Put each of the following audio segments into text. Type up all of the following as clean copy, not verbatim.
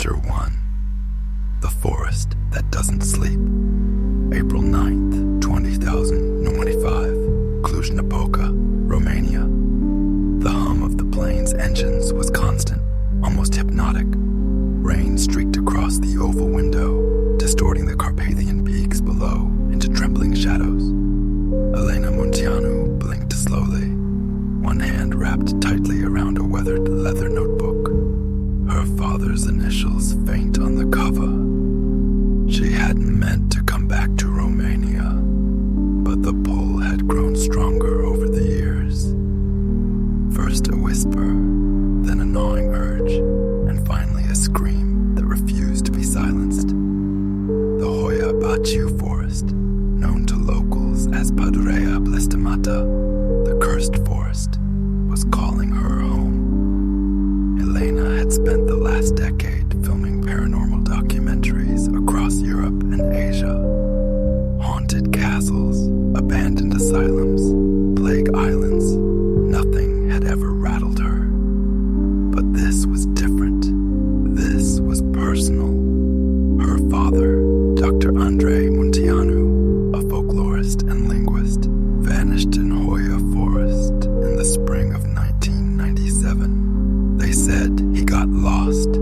Chapter 1. The Forest That Doesn't Sleep. April 9th, 2025. Cluj-Napoca, Romania. The hum of the plane's engines was constant, almost hypnotic. Rain streaked across the oval window, distorting the Carpathian peaks below into trembling shadows. Elena Munteanu blinked slowly, one hand wrapped tightly around a weathered leather notebook. Her father's initials faint on the cover. She hadn't meant to come back to Romania, but the pull had grown stronger over the years. First a whisper, then a gnawing urge, and finally a scream that refused to be silenced. The Hoia Baciu forest, known to locals as Pădurea Blestemată, the cursed forest, was calling her home. Elena had spent the last decade filming paranormal documentaries across Europe and Asia. Haunted castles, abandoned asylums, plague islands, nothing had ever rattled her. But this was different. This was personal. Her father, Dr. Andrei Munteanu, a folklorist and linguist, vanished in Hoia Forest in the spring of 1997. They said he got lost.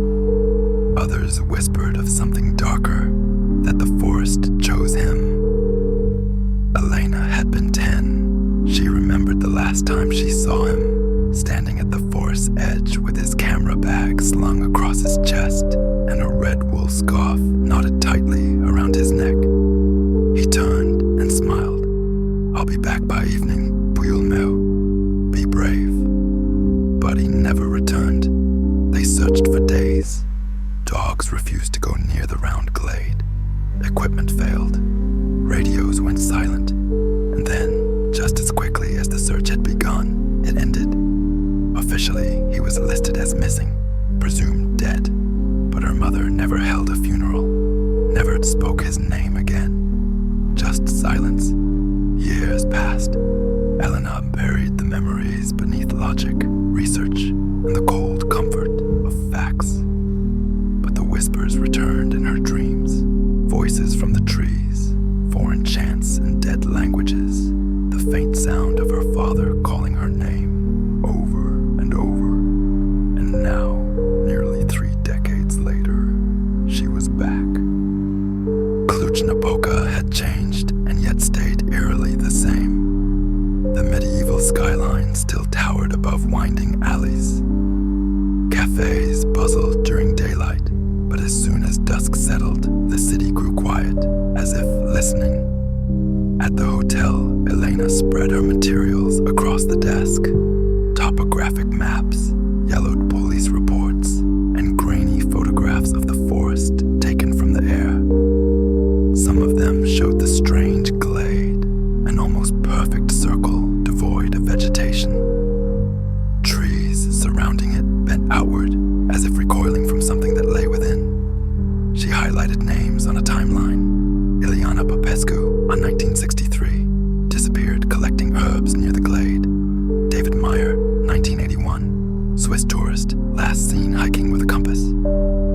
Others whispered of something darker, that the forest chose him. Elena had been 10. She remembered the last time she saw him, standing at the forest's edge with his camera bag slung across his chest and a red wool scarf knotted tightly around his neck. He turned and smiled. "I'll be back by evening, puiul meu. Be brave." But he never returned. They searched for days. Dogs refused to go near the round glade. Equipment failed. Radios went silent. And then, just as quickly as the search had begun, it ended. Officially, he was listed as missing, presumed dead. But her mother never held a funeral, never spoke his name again. Just silence. Years passed. Elena buried the memories beneath logic, research, and the cold comfort of facts. But the whispers returned in her dreams, voices from the trees, foreign chants in dead languages, the faint sound of her father calling her name over and over. And now, nearly 3 decades later, she was back. Cluj-Napoca had changed and yet stayed eerily the same. The medieval skyline still towered above winding alleys. Cafes buzzled during daylight, but as soon as dusk settled, the city grew quiet, as if listening. At the hotel, Elena spread her materials across the desk. Topographic maps, yellowed police reports, and grainy photographs of the forest taken from the air. Some of them showed the strange glade, an almost perfect circle devoid of vegetation. Trees surrounding it bent outward, as if recoiling from something that lay within. She highlighted names on a timeline. Ileana Popescu, on 1963, disappeared collecting herbs near the glade. David Meyer, 1981, Swiss tourist, last seen hiking with a compass.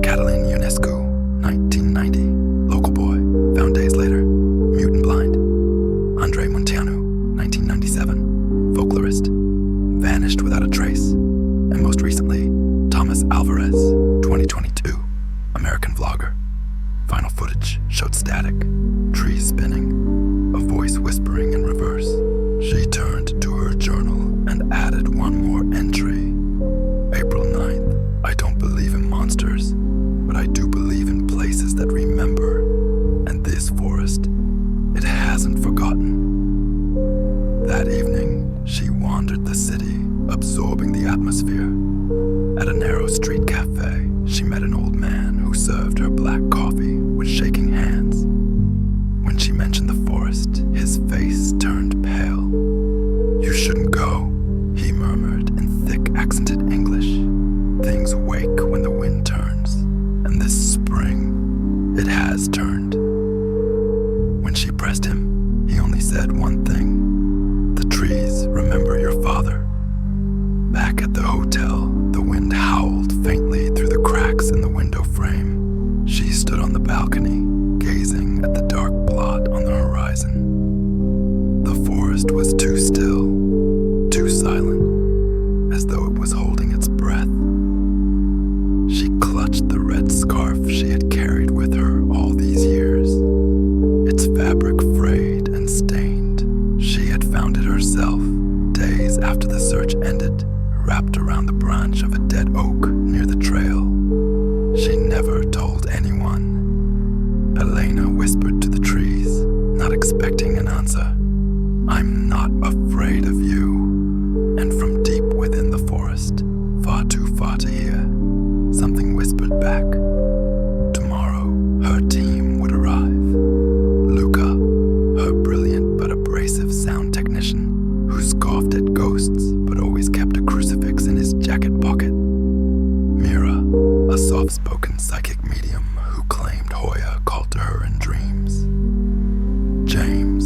Catalin Ionescu, 1990, local boy, found days later, mute and blind. Andrei Munteanu, 1997, folklorist, vanished without a trace. And most recently, Thomas Alvarez, 2022, American vlogger. Final footage showed static, trees spinning, a voice whispering in reverse. She turned to her journal and added one more entry. April 9th, I don't believe in monsters, but I do believe in places that remember. And this forest, it hasn't forgotten. That evening, she wandered the city, absorbing the atmosphere. At a narrow street cafe, she met an old man who served her black coffee with shaking hands. When she mentioned the forest, his face turned pale. "You shouldn't go," he murmured in thick accented English. "Things wake when the wind turns, and this spring, it has turned." When she pressed him, he only said one thing: "The trees remember your father." Back at the hotel, the wind howled faintly through the cracks in the window frame. old scarf she had carried with her all these years. Its fabric frayed and stained. She had found it herself, days after the search ended, wrapped around the branch of a dead oak near the trail. She never told anyone. Elena whispered to the trees, not expecting an answer. "I'm not afraid of you." And from deep within the forest, far too far to hear, something whispered back. Tomorrow, her team would arrive. Luca, her brilliant but abrasive sound technician, who scoffed at ghosts but always kept a crucifix in his jacket pocket. Mira, a soft-spoken psychic medium who claimed Hoya called to her in dreams. James,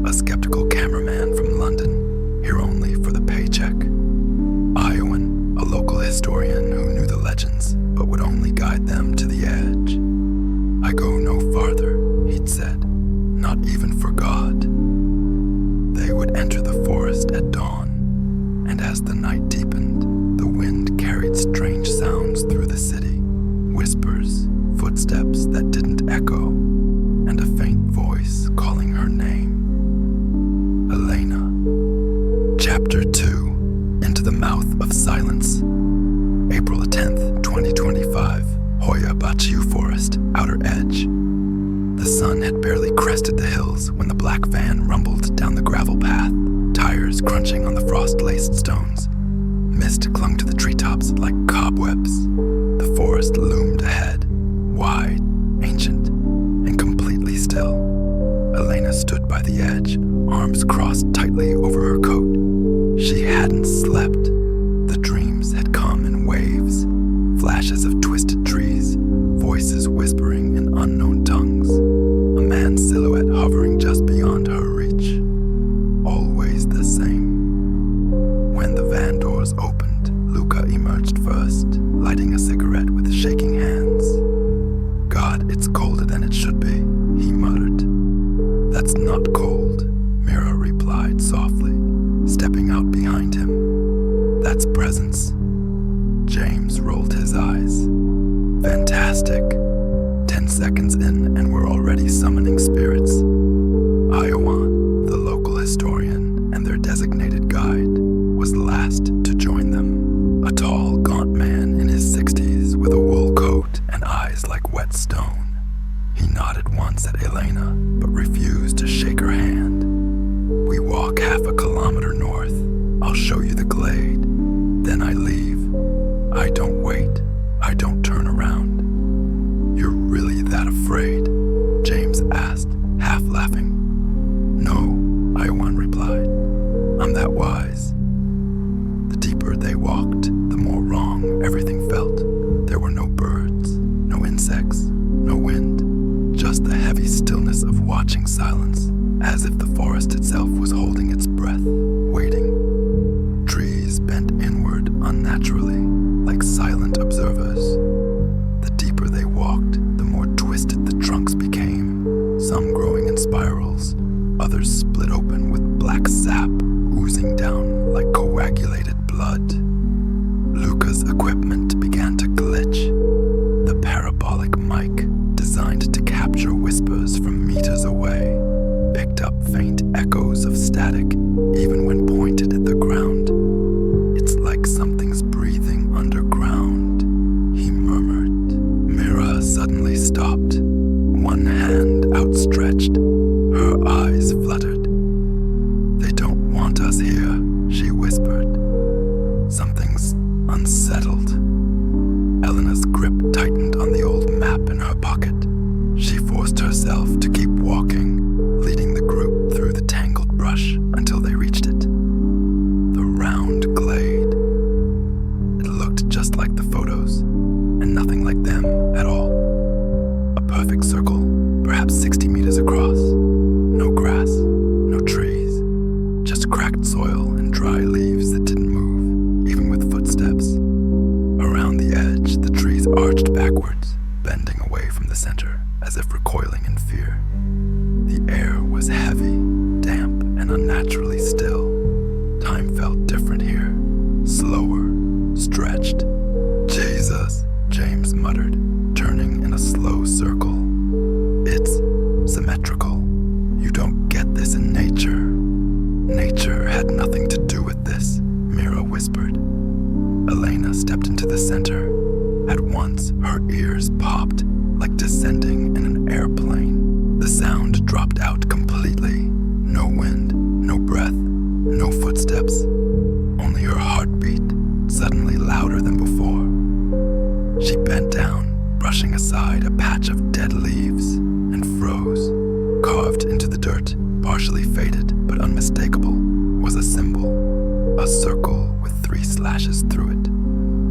a skeptical cameraman from London, here only for the paycheck. Iowan, a local historian who knew the legends but would only guide them to the edge. "I go no farther," he'd said, "not even for God." They would enter the forest at dawn, and as the night deepened, the wind carried strange sounds through the city, whispers, footsteps that didn't echo, and a faint voice calling her name. Elena. Chapter 2. Into the Mouth of Silence. April 10th, 2025. Hoya Baciu Forest, Outer Edge. The sun had barely crested the hills when the black van rumbled down the gravel path, tires crunching on the frost-laced stones. Mist clung to the treetops like cobwebs. The forest loomed ahead, wide, ancient, and completely still. Elena stood by the edge, arms crossed tightly over her coat. She hadn't slept. The dreams had come in waves, flashes of twisted trees, voices whispering in unknown tongues, a man's silhouette hovering just beyond her reach. Always the same. When the van doors opened, Luca emerged first, lighting a cigarette with shaking hands. "God, it's colder than it should be," he muttered. "That's not cold," Mira replied softly, stepping out behind him. "That's presence." James rolled his eyes. "Fantastic. 10 seconds in and we're already summoning spirits." Iowan, the local historian and their designated guide, was last to join them. A tall, gaunt man in his 60s with a wool coat and eyes like wet stone. He nodded once at Elena, but refused to shake her hand. "We walk half a kilometer north. I'll show you the glade. Then I leave. I don't wait. I don't turn around." "You're really that afraid?" James asked, half laughing. "No," Iowan replied. "I'm that wise." The deeper they walked, the more wrong everything felt. There were no birds, no insects, no wind, just the heavy stillness of watching silence, as if the forest itself was holding its breath, waiting. Trees bent inward unnaturally, like silent observers. The deeper they walked, the more twisted the trunks became, some growing in spirals, others split open with black sap oozing down like coagulated blood. Luca's equipment began to glitch. The parabolic mic, designed to capture whispers from meters away, picked up faint echoes of static even when pointed at the ground. "It's like something's breathing underground," he murmured. Mira suddenly stopped, one hand outstretched. Her eyes fluttered. "They don't want us here," she whispered. "Something's unsettled." Elena's grip tightened on the old map in her pocket. She forced herself to keep walking, leading the group through the tangled brush until they reached it. The round glade. It looked just like the photos, and nothing like them at all. A perfect circle, perhaps 60 meters across. No grass, no trees, just cracked soil and dry leaves that didn't move, even with footsteps. Around the edge, the trees arched backwards, bending away from the center, as if recoiling in fear. The air was heavy, damp, and unnaturally still. Time felt different here, slower, stretched. "Jesus," James voice muttered, turning in a slow circle. "It's symmetrical. You don't get this in nature." "Nature had nothing to do with this," Mira whispered. Elena stepped into the center. At once, her ears popped, like descending in an airplane. The sound dropped out completely. No wind, no breath, no footsteps. Only her heartbeat, suddenly louder than before. She bent down, brushing aside a patch of dead leaves, and froze. Carved into the dirt, partially faded but unmistakable, was a symbol. A circle with 3 slashes through it,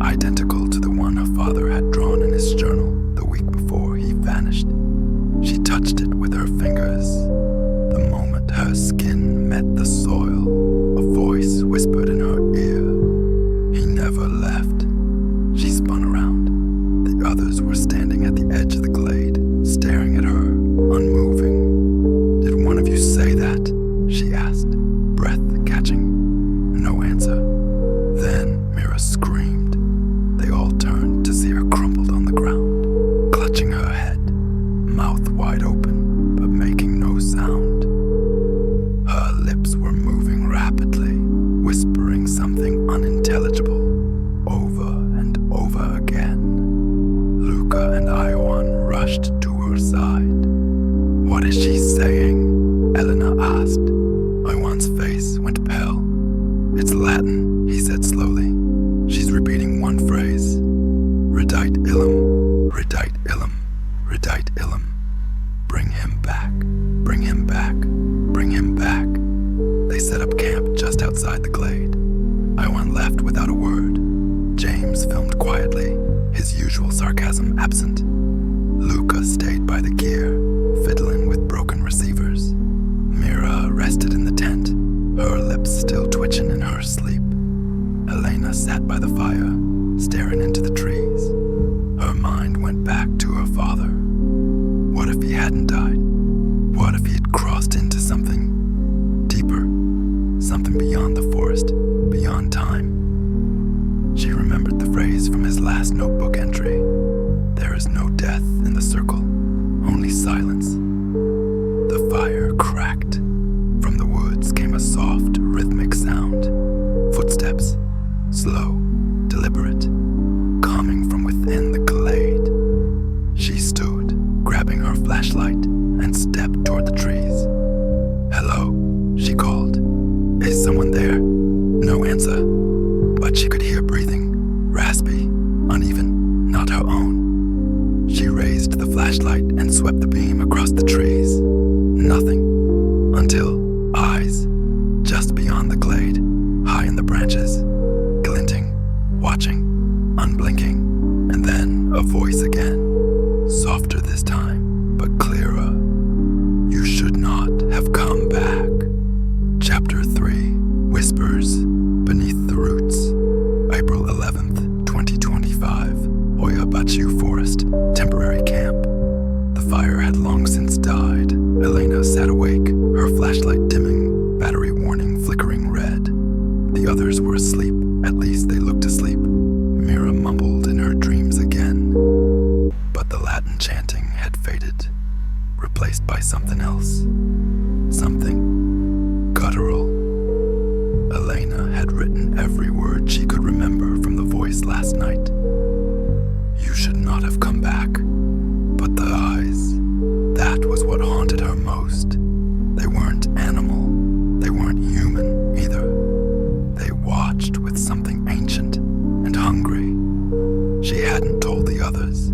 identical to the one her father had drawn in his journal the week before he vanished. She touched it with her fingers. The moment her skin met the soil, a voice whispered in her ear, "He never left." She spun around. The others were standing at the edge of the glade, staring at her, unmoving. "Did one of you say that?" she asked, breath catching. No answer. Then Mira screamed. They all turned to see her crumpled on the ground, clutching her head, mouth wide open, but making no sound. Her lips were moving rapidly, whispering something unintelligible, over and over again. Luca and Iwan rushed to her side. "What is she saying?" Elena asked. Iwan's face went pale. "It's Latin," he said slowly. "She's repeating one phrase. Redite illum, redite illum, redite illum. Bring him back, bring him back, bring him back." They set up camp just outside the glade. Iwan left without a word. James filmed quietly, his usual sarcasm absent. Luca stayed by the gear, fiddling with broken receivers. Mira rested in the tent, her lips still twitching in her sleep. Elena sat by the fire, staring into the trees. Her mind went back to her father. What if he hadn't died? What if he had crossed into something deeper? Something beyond the forest, beyond time? She remembered the phrase from his last notebook entry. "There is no death in the circle, only silence." The fire cracked. From the woods came a soft, rhythmic sound. Footsteps, slow, deliberate, coming from within the glade. She stood, grabbing her flashlight, and stepped toward the trees. "Hello," she called. "Is someone there?" No answer, but she could hear breathing, raspy, uneven, not her own. She raised the flashlight and swept the beam across the trees. Nothing, until eyes, just beyond the glade, high in the branches, glinting, watching, unblinking, and then a voice again, softer this time, but clearer. "You should not have come back." Chapter 3, Whispers Beneath the Roots. April 11th, 2025, Oyabachu Forest, temporary camp. The fire had long since died. Elena sat awake, her flashlight dimming, battery warning flickering red. The others were asleep, at least they looked asleep. Mira mumbled in her dreams again. But the Latin chanting had faded, replaced by something else. Something guttural. Elena had written every word she could remember from the voice last night. "You should not have come back." But the eyes, that was what haunted her most. They weren't animal, they weren't human either. They watched with something ancient and hungry. She hadn't told the others.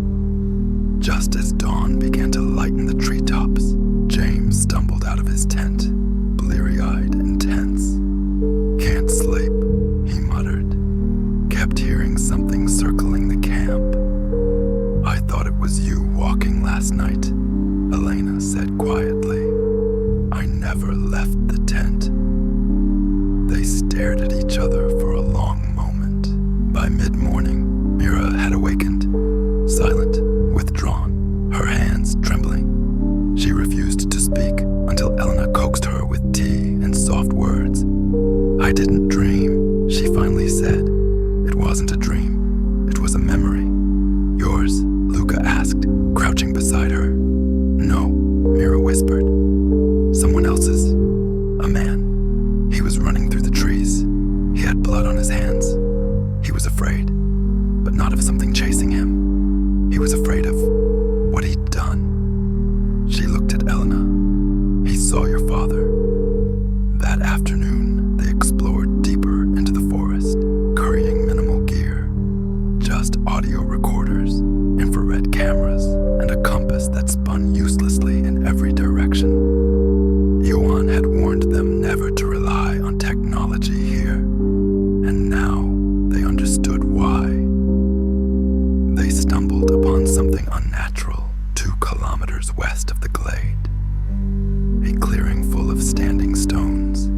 Just as dawn began to lighten the treetops, James stumbled out of his tent, bleary-eyed and tense. "Can't sleep," he muttered. Kept hearing something circling the camp. "I thought it was you walking last night," Elena said quietly. "I never left the tent." They stared at each other for a long moment. By mid-morning, Mira had awakened, silent, withdrawn, her hands trembling. She refused to speak until Elena coaxed her with tea and soft words. "I didn't dream," she finally said. "It wasn't a dream. It was a memory. Yours." asked, crouching beside her. No, Mira whispered. Someone else's. A man. He was running through the trees. He had blood on his hands. He was afraid, but not of something chasing him. He was afraid of what he'd done. She looked at Elena. He saw your father. That afternoon, they explored deeper into the forest, carrying minimal gear. Just audio recorders, infrared cameras, and a compass that spun uselessly in every direction. Johan had warned them never to rely on technology here, and now they understood why. They stumbled upon something unnatural 2 kilometers west of the glade. A clearing full of standing stones,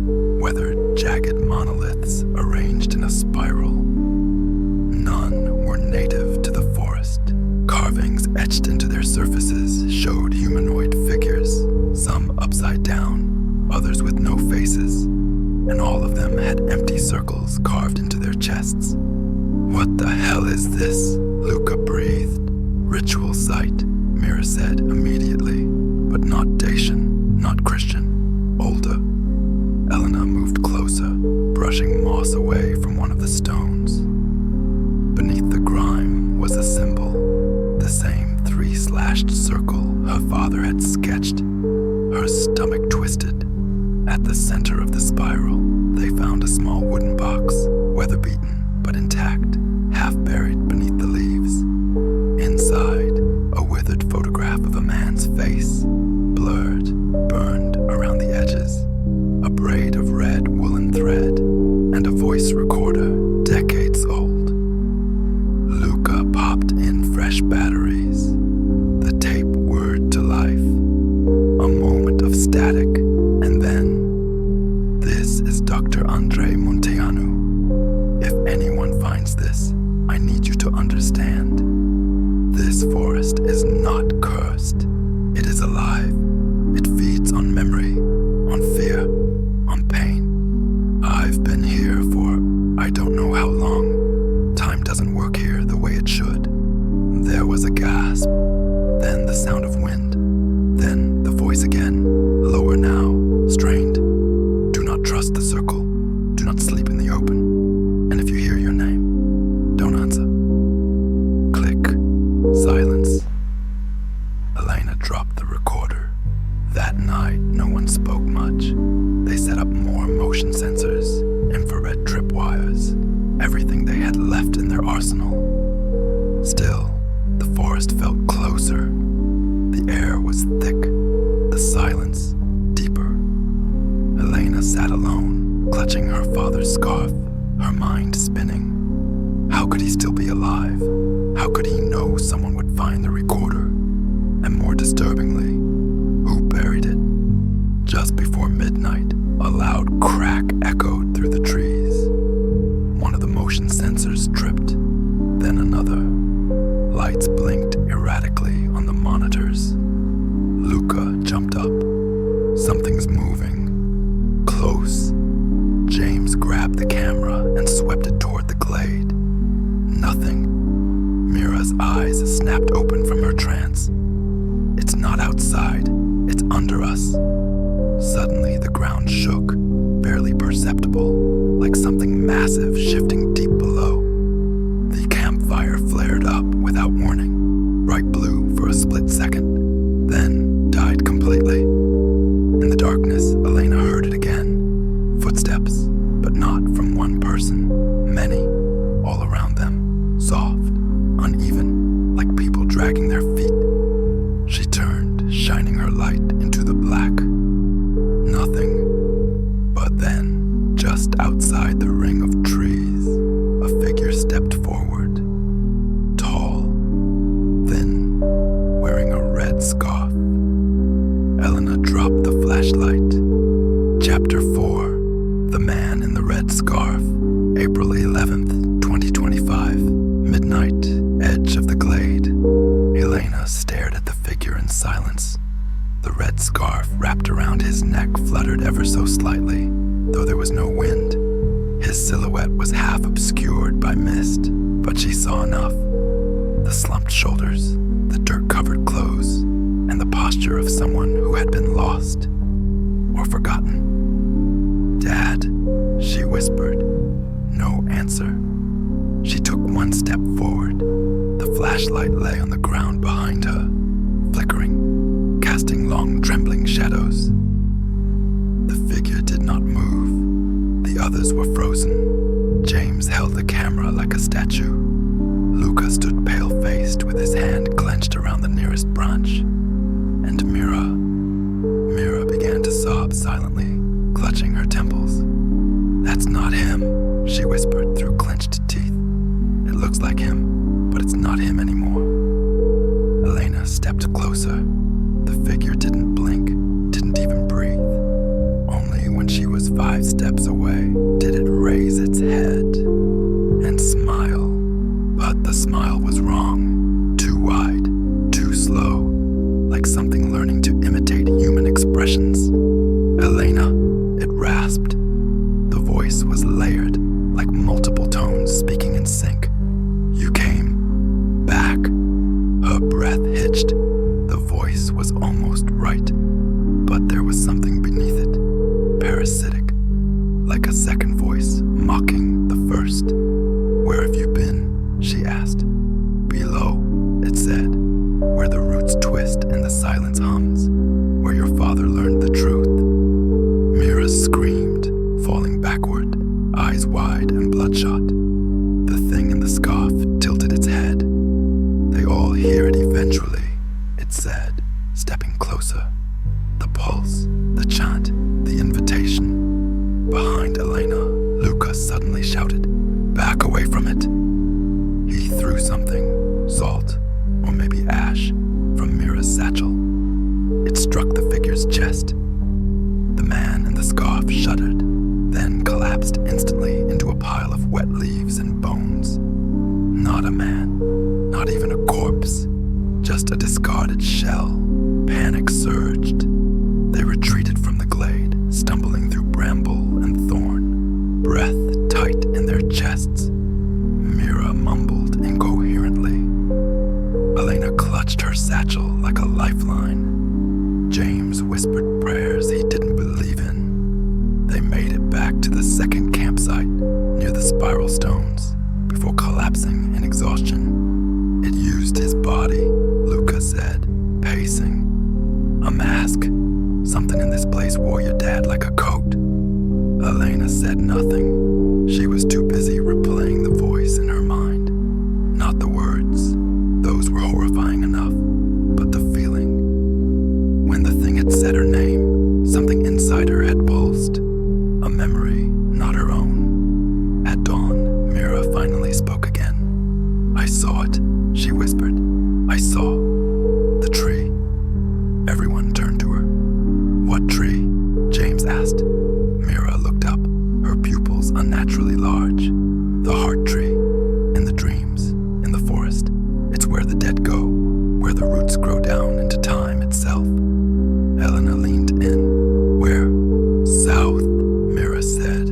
weathered, jagged monoliths arranged in a spiral. None were native to the forest. Carvings etched into their surfaces showed humanoid figures, some upside down, others with no faces, and all of them had empty circles carved into their chests. What the hell is this? Luca breathed. Ritual site, Mira said immediately, but not Dacian, not Christian, older. Elena moved closer, brushing moss away from one of the stones. Beneath the grime was a symbol, the same 3-slashed circle her father had sketched. Her stomach twisted. At the center of the spiral, they found a small wooden box, weather-beaten but intact, half buried beneath the leaves. Inside, a withered photograph of a man's face, blurred, burned around the edges, a braid of red woolen thread, and a voice recorder decades old. Luca popped in fresh batteries. The tape whirred to life. A moment of static, and then, "This is Dr. Andre Munteanu. If anyone finds this, I need you to understand. This forest is not cursed. It is alive. It feeds on memory, on fear, on pain. I've been here for I don't know how long. Time doesn't work here the way it should." There was a gasp, then the sound of wind, then the voice again, lower now, strained. "Do not trust the circle. Do not sleep in the open. And if you hear your name, don't answer." Click. Silence. Elena dropped the recorder. That night, no one spoke much. They set up more motion sensors, infrared tripwires, everything they had left in their arsenal. Still, the forest felt closer. The air was thick, the silence deeper. Elena sat alone, clutching her father's scarf, her mind spinning. How could he still be alive? How could he know someone would find the recorder? And more disturbingly, who buried it? Just before midnight, a loud crack echoed through the trees. One of the motion sensors tripped, then another. Lights blinked erratically on the monitors. Luca jumped up. Something's moving. Close. James grabbed the camera and swept it toward the glade. Nothing. Mira's eyes snapped open from her trance. It's not outside. It's under us. Suddenly, the ground shook, barely perceptible, like something massive shifting deep below. The campfire flared up without warning, bright blue for a split second, then died completely. In the darkness, Elena heard it again. Footsteps, but not from one person, many, all around them, soft, uneven, like people dragging their feet. She turned, shining her light into the black. Nothing. But then, just outside the ring of trees, a figure stepped forward. Tall, thin, wearing a red scarf. Elena dropped the flashlight. Chapter 4. The Man in the Red Scarf. April 11th, 2025. Midnight, edge of the glade. Elena stared at the figure in silence. The red scarf wrapped around his neck fluttered ever so slightly, though there was no wind. His silhouette was half obscured by mist, but she saw enough. The slumped shoulders, the dirt picture of someone who had been lost or forgotten. "Dad," she whispered. No answer. She took one step forward. The flashlight lay on the ground behind her, flickering, casting long, trembling shadows. The figure did not move. The others were frozen. James held the camera like a statue. Luca stood pale-faced with his hand clenched around the nearest branch. And Mira began to sob silently, clutching her temples. "That's not him," she whispered through clenched teeth. "It looks like him, but it's not him anymore." Elena stepped closer. The figure didn't blink, didn't even breathe. Only when she was 5 steps away did it raise its head and smile. But the smile was wrong, too wide, too slow, like something learning to imitate human expressions. "Elena," it rasped. The voice was layered, like multiple tones speaking in sync. "You came back." Her breath hitched. The voice was almost right, but there was something beneath it, parasitic, like a second voice mocking the first. "Where have you been?" she asked. "Below," it said, "where the roots twist and the silence hums, where your father learned the truth." Mira screamed, falling backward, eyes wide and bloodshot. The thing in the scarf tilted its head. "They all hear it eventually," it said, stepping closer. The pulse, the chant, the invitation. Behind Elena, Luca suddenly shouted, "Back away from it." He threw something, salt, or maybe ash, from Mira's satchel. It struck the figure's chest. The man in the scarf shuddered, then collapsed instantly into a pile of wet leaves and bones. Not a man, not even a corpse, just a discarded shell. Panic surged. They retreated from the glade, stumbling through bramble and thorn, breath tight in their chests. Mira mumbled incoherently. Elena clutched her satchel like a lifeline. James whispered prayers he didn't believe in. They made it back to the second campsite near the spiral stones before collapsing in exhaustion. "It used his body," Luca said, pacing. "A mask. Something in this place wore your dad like a coat." Elena said nothing. She was too busy replaying the voice in her mind. Not the words. Those were horrifying enough, but the feeling. When the thing had said her name, something inside her had pulsed. A memory, not her own. At dawn, Mira finally spoke again. "I saw it," she whispered. "I saw the tree." Everyone turned to her. "What tree?" James asked. Mira looked up, her pupils unnaturally large. "The heart tree. In the dreams, in the forest. It's where the dead go, where the roots grow down into time itself." Elena leaned in. "Where?" "South," Mira said.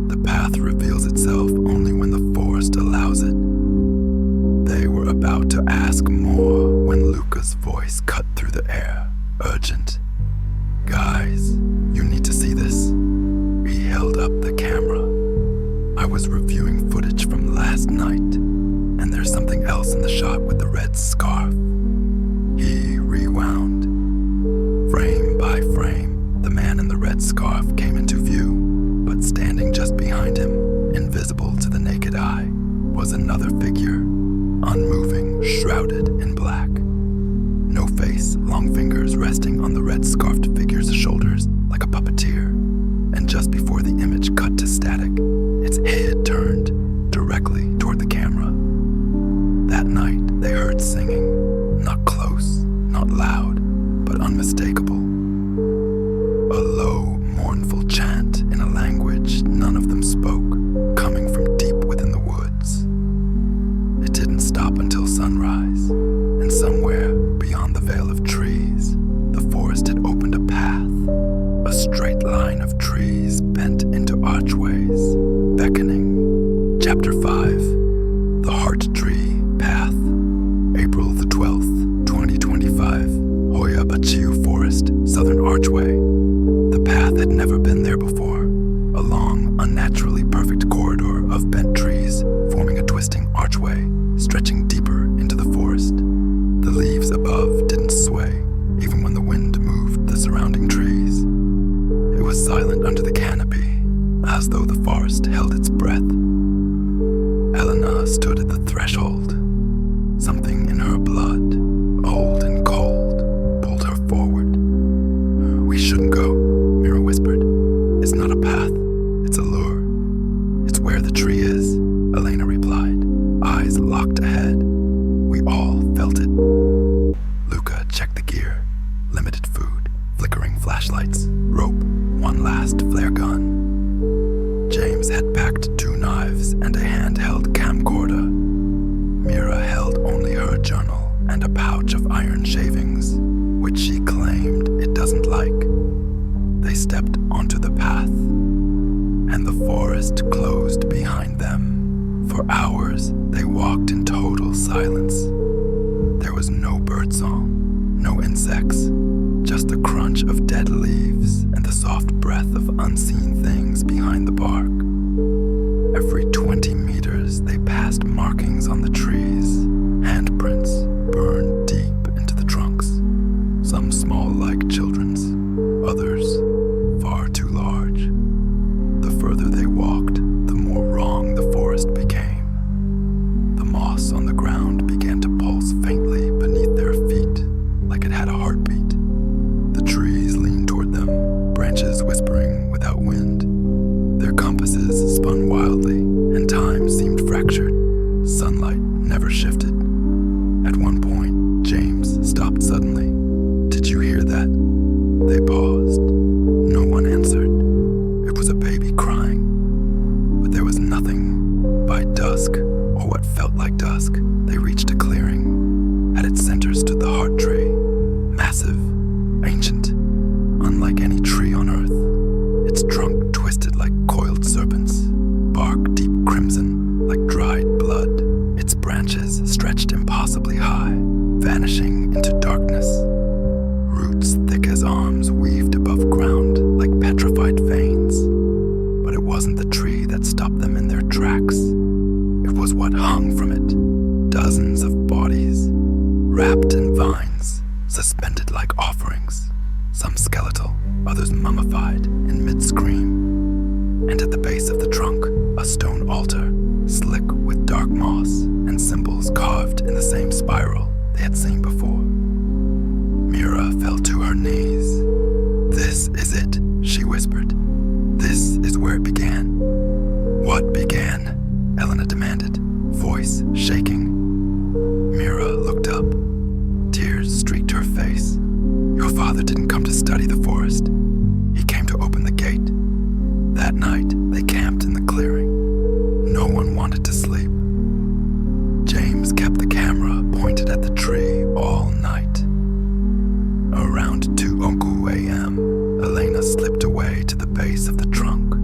"The path reveals itself only when the forest allows it." They were about to ask more when Luca's voice cut through the air, urgent. "Guys, you need to see this." He held up the camera. "I was reviewing footage from last night, and there's something else in the shot with the red scarf." He rewound. Frame by frame, the man in the red scarf came into view, but standing just behind him, invisible to the naked eye, was another figure, unmoving, shrouded in black. No face, long fingers resting on the red-scarfed figure's shoulders like a puppeteer. And just before the image cut to static, its head turned directly toward the camera. That night, they heard singing, not close, not loud, but unmistakable. A low, mournful chant in a language none of them spoke, coming from deep within the woods. It didn't stop until sunrise, and somewhere beyond the veil of trees, the forest had opened a path, a straight line of trees bent into archways, beckoning. Chapter 5, The Heart Tree Path, April the 12th, 2025, Hoya Bachiu above didn't sway, even when the wind moved the surrounding trees. It was silent under the canopy, as though the forest held its breath. Elena stood at the threshold. Something in her blood, old and cold, pulled her forward. "We shouldn't go," Mira whispered. "It's not a path, it's a lure." "It's where the tree is," Elena replied, eyes locked ahead. We all felt it. Luca checked the gear, limited food, flickering flashlights, rope, one last flare gun. James had packed 2 knives and a handheld camcorder. Mira held only her journal and a pouch of iron shavings, which she claimed it doesn't like. They stepped onto the path, and the forest closed behind them. For hours, they walked in total silence. There was no birdsong, no insects, just the crunch of dead leaves and the soft breath of unseen things behind the bark. Every 20 meters, they passed markings on the trees, handprints burned deep into the trunks, some small like children's, others far too large. The further they walked, the more wrong the forest became. The moss on the ground began to pulse faintly beneath their feet, like it had a heartbeat. The trees leaned toward them, branches whispering without wind. Their compasses spun wildly, and time seemed fractured. Sunlight never shifted. At one point, James stopped suddenly. "Did you hear that?" They paused. No one answered. It was a baby crying. But there was nothing. By dusk, or what felt like dusk, they reached a clearing. At its center stood the heart tree, massive, ancient, unlike any tree on earth. Its trunk twisted like coiled serpents, bark deep crimson like dried blood. Its branches stretched impossibly high, vanishing into darkness. Roots thick as arms weaved above ground like petrified veins. But it wasn't the tree that stopped them in their tracks. It was what hung from it. Dozens of bodies, wrapped in vines, suspended like offerings. Some skeletal, others mummified in mid-scream. And at the base of the trunk, a stone altar, slick with dark moss and symbols carved in the same spiral they had seen before. Mira fell to her knees. "This is it," she whispered. "This is where it began." "What began?" Elena demanded, voice shaking. Mira looked up. Tears streaked her face. "Your father didn't come to study the forest. He came to open the gate." That night, they camped in the clearing. No one wanted to sleep. James kept the camera pointed at the tree all night. Around 2 a.m., Elena slipped away to the base of the trunk.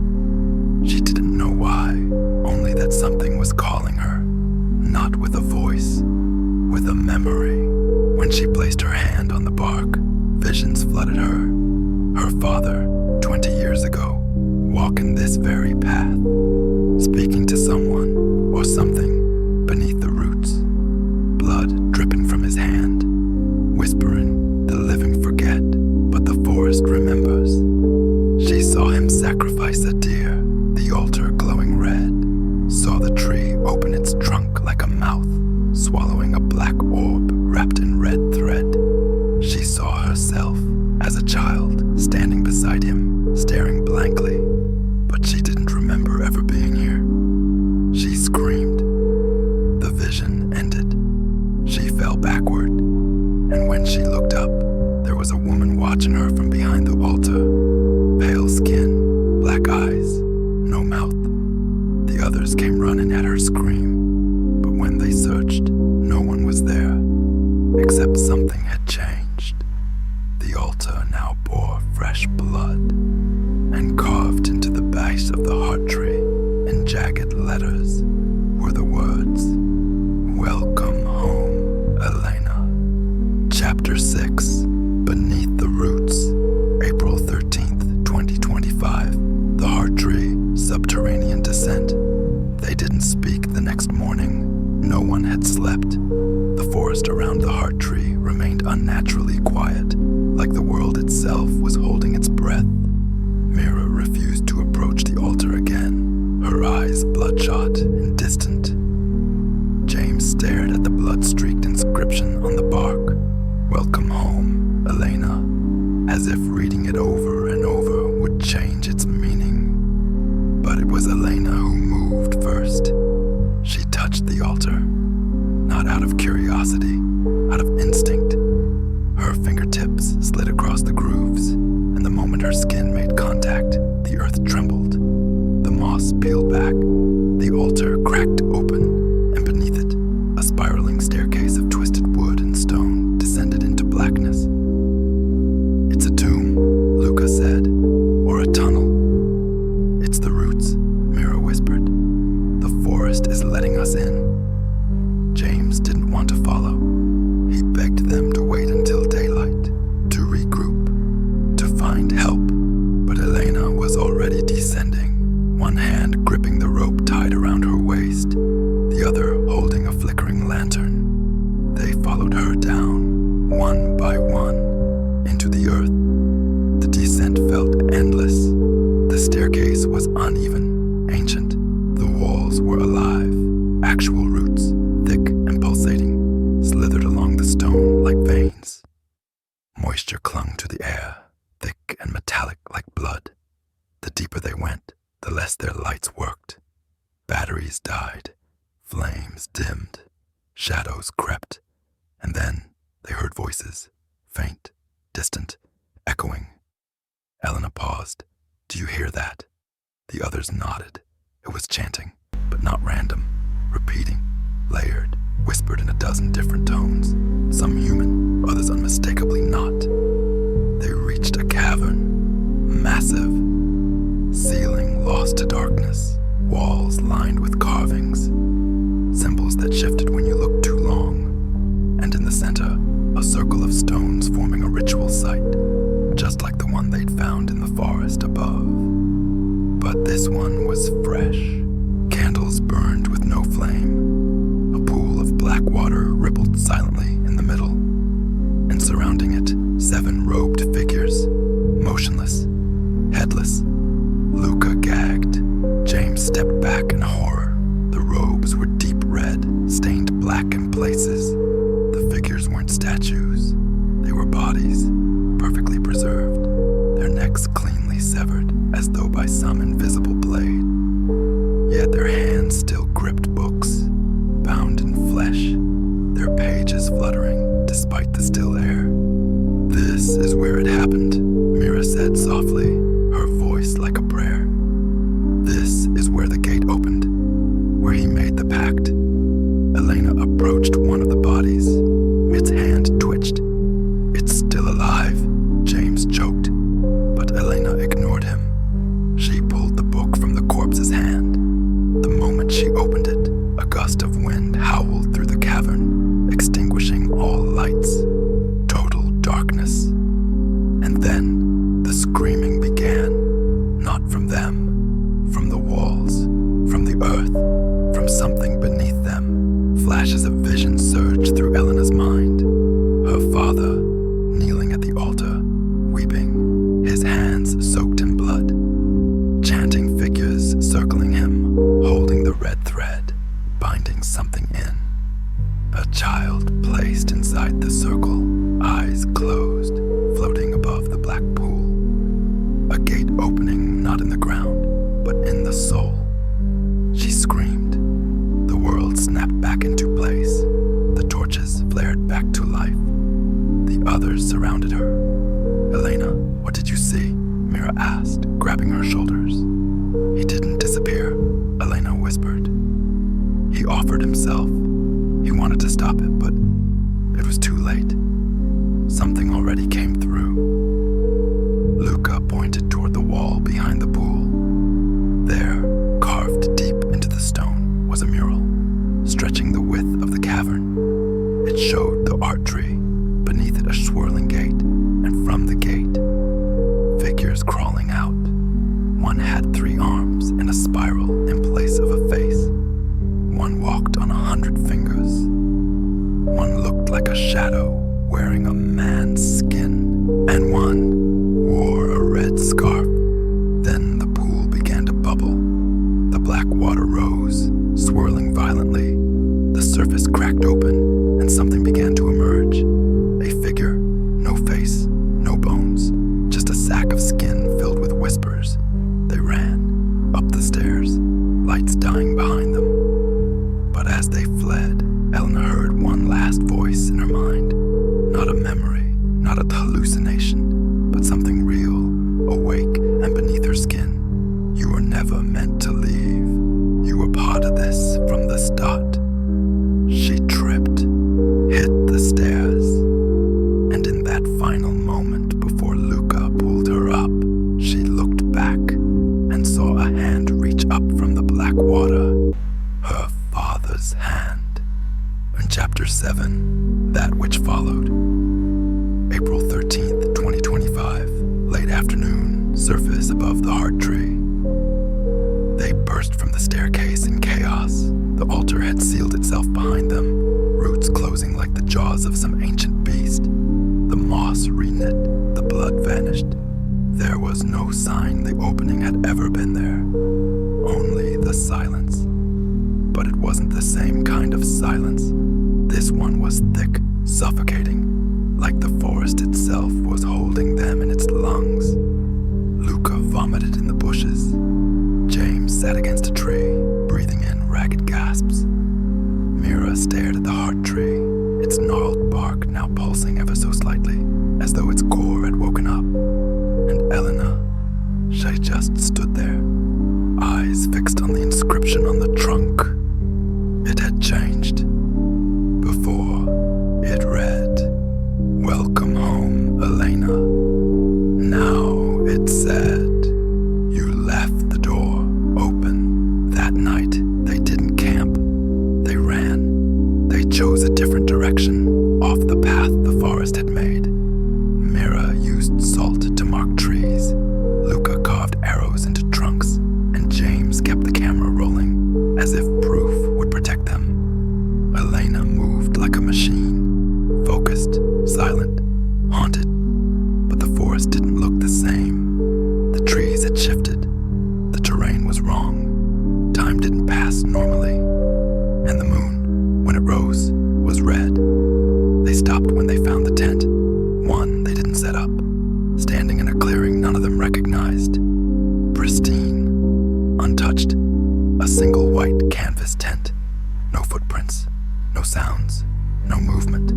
She didn't know why, only that something was calling her, not with a voice, with a memory. When she placed her hand on the bark, visions flooded her. Her father, 20 years ago, walking this very path, speaking to someone or something beneath the roots, blood dripping from his hand, whispering, "The living forget, but the forest remembers." She saw him sacrifice a deer, the altar glowing red, saw the tree open its trunk like a mouth, swallowing a black orb wrapped in red thread. She saw herself as a child standing beside him, staring blankly, but she didn't remember ever being here. She screamed. The vision ended. She fell backward, and when she looked up, there was a woman watching her from behind the altar. Pale skin, black eyes, no mouth. The others came running at her scream, but when they searched, no one was there, except something had changed. The altar now bore fresh blood, and carved into the base of the heart tree in jagged letters were the words, "Welcome home, Elena." Chapter 6, Beneath the Roots, April 13th, 2025. The Heart Tree, Subterranean Descent. They didn't speak the next morning. No one had slept. The forest around the Heart Tree remained remained unnaturally quiet, like the world itself was holding its breath. Mira refused to approach the altar again, her eyes bloodshot and distant. James stared at the blood-streaked inscription on the bark, "Welcome home, Elena," as if reading it over and over would change its meaning. But it was Elena who moved first. She touched the altar, not out of curiosity, out of instinct. Her fingertips slid across the grooves, and the moment her skin made contact, the earth trembled. The moss peeled back, the altar cracked open, and beneath it, a spiraling staircase of twisted wood and stone descended into blackness. "It's a tomb," Luca said, "or a tunnel." "It's the roots," Mira whispered. "The forest is letting us in." James didn't want to follow. He begged them to wait until daylight, to regroup, to find help. But Elena was already descending, one hand gripping the rope tied around her waist, the other holding a flickering lantern. They followed her down, one by one, into the earth. The descent felt endless. The staircase was uneven, ancient. The walls were alive, actual roots, thick and pulsating, slithered along the stone like veins. Moisture clung to the air, thick and metallic like blood. The deeper they went, the less their lights worked. Batteries died, flames dimmed, shadows crept, and then they heard voices, faint, distant, echoing. Elena paused. "Do you hear that?" The others nodded. It was chanting, but not random, repeating, layered, whispered in a dozen different tones, some human, others unmistakably not. They reached a cavern, massive, ceiling lost to darkness, walls lined with carvings, symbols that shifted when you looked too long, and in the center, a circle of stones forming a ritual site, just like the one they'd found in the forest above. But this one was fresh. Candles burned with no flame. A pool of black water rippled silently in the middle, and surrounding it, 7 robed figures, motionless, headless. Luca gagged. James stepped back in horror. The robes were deep red, stained black in places. The figures weren't statues. They were bodies, perfectly preserved, their necks cleanly severed as though by some invisible blade. Yet their hands still gripped books, bound in flesh, their pages fluttering despite the still air. "This is where it happened," Mira said softly, her voice like a prayer. "This is where the gate opened, where he made the pact." Elena approached one of the bodies. Its hand twitched. "It's still alive," James choked, but Elena ignored him. She pulled the book from the corpse's hand. The moment she opened it, a gust of wind howled through the cavern, extinguishing all lights. Total darkness. And then the screaming began, not from them, from the walls, from the earth, from something beneath them. Flashes of vision surged through Elena's mind. Her father, kneeling at the altar, weeping, his hands soaked in blood. Chanting figures circling him, holding the red thread, binding something in. A child placed inside the circle, eyes closed, floating above the black pool. A gate opening not in the ground, but in the soul. She screamed. The world snapped back into place. The torches flared back to life. The others surrounded her. "Elena, what did you see?" Mira asked, grabbing her shoulders. "He didn't disappear," Elena whispered. "He offered himself. He wanted to stop it, but it was too late. Something already came through." Luca pointed toward the wall behind the pool. There, carved deep into the stone, was a mural, stretching the width of the cavern. It showed the art tree, beneath it a swirling gate, and from the gate, figures crawling out. One had 3 arms and a spiral in place of a face. One walked on 100 fingers. One looked like a shadow, wearing a man's skin, and one wore a red scarf. Then the pool began to bubble. The black water rose, swirling violently. The surface cracked open, and something began to emerge. A figure, no face, no bones, just a sack of skin filled with whispers. They ran up the stairs, lights dying behind them. But as they fled, Elena heard one last voice in her mind. Not a memory, not a hallucination, but something real, awake and beneath her skin. You were never meant to leave. You were part of this from the start. She tripped, hit the stairs, and in that final moment before Luca pulled her up, she looked back and saw a hand reach up from the black water. Her father's hand. In Chapter 7, That Which Followed. April 13th, 2025, late afternoon, surface above the heart tree. They burst from the staircase in chaos. The altar had sealed itself behind them, roots closing like the jaws of some ancient beast. The moss reknit, the blood vanished. There was no sign the opening had ever been there, only the silence. But it wasn't the same kind of silence. This one was thick, suffocating, like the forest itself was holding them in its lungs. Luca vomited in the bushes. James sat against a tree, breathing in ragged gasps. Mira stared at the heart tree, its gnarled bark now pulsing ever so slightly, as though its core had woken up. And Elena, she just stood there, eyes fixed on the inscription on the trunk. It had changed. Before, it read, "Welcome home, Elena." Now it said, "You left the door open." That night, they didn't camp. They ran. They chose a different direction, off the path the forest had made. Mira used salt to mark trees. Luca carved arrows into trunks, and James kept the camera rolling, as if proof would protect them. Elena moved like a machine, focused, silent, haunted. But the forest didn't look the same. The trees had shifted. The terrain was wrong. Time didn't pass normally. And the moon, when it rose, was red. They stopped when they found the tent. One they didn't set up, standing in a clearing none of them recognized. Pristine, untouched, a single white canvas tent. No footprints, no sounds, no movement.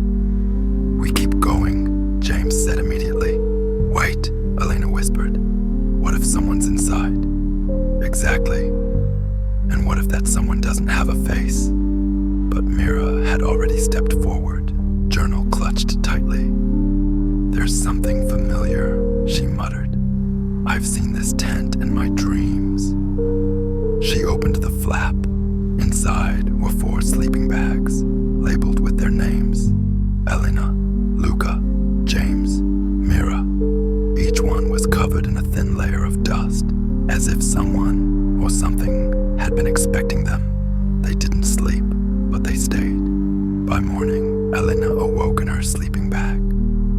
"We keep going," James said immediately. "Wait," Elena whispered. "What if someone's inside?" "Exactly. And what if that someone doesn't have a face?" But Mira had already stepped forward, journal clutched tightly. "There's something familiar," she muttered. "I've seen this tent in my dreams." She opened the flap. Inside were 4 sleeping bags, labeled with their names: Elena, Luca, James, Mira. Each one was covered in a thin layer of dust, as if someone or something had been expecting them. They didn't sleep, but they stayed. By morning, Elena awoke in her sleeping bag,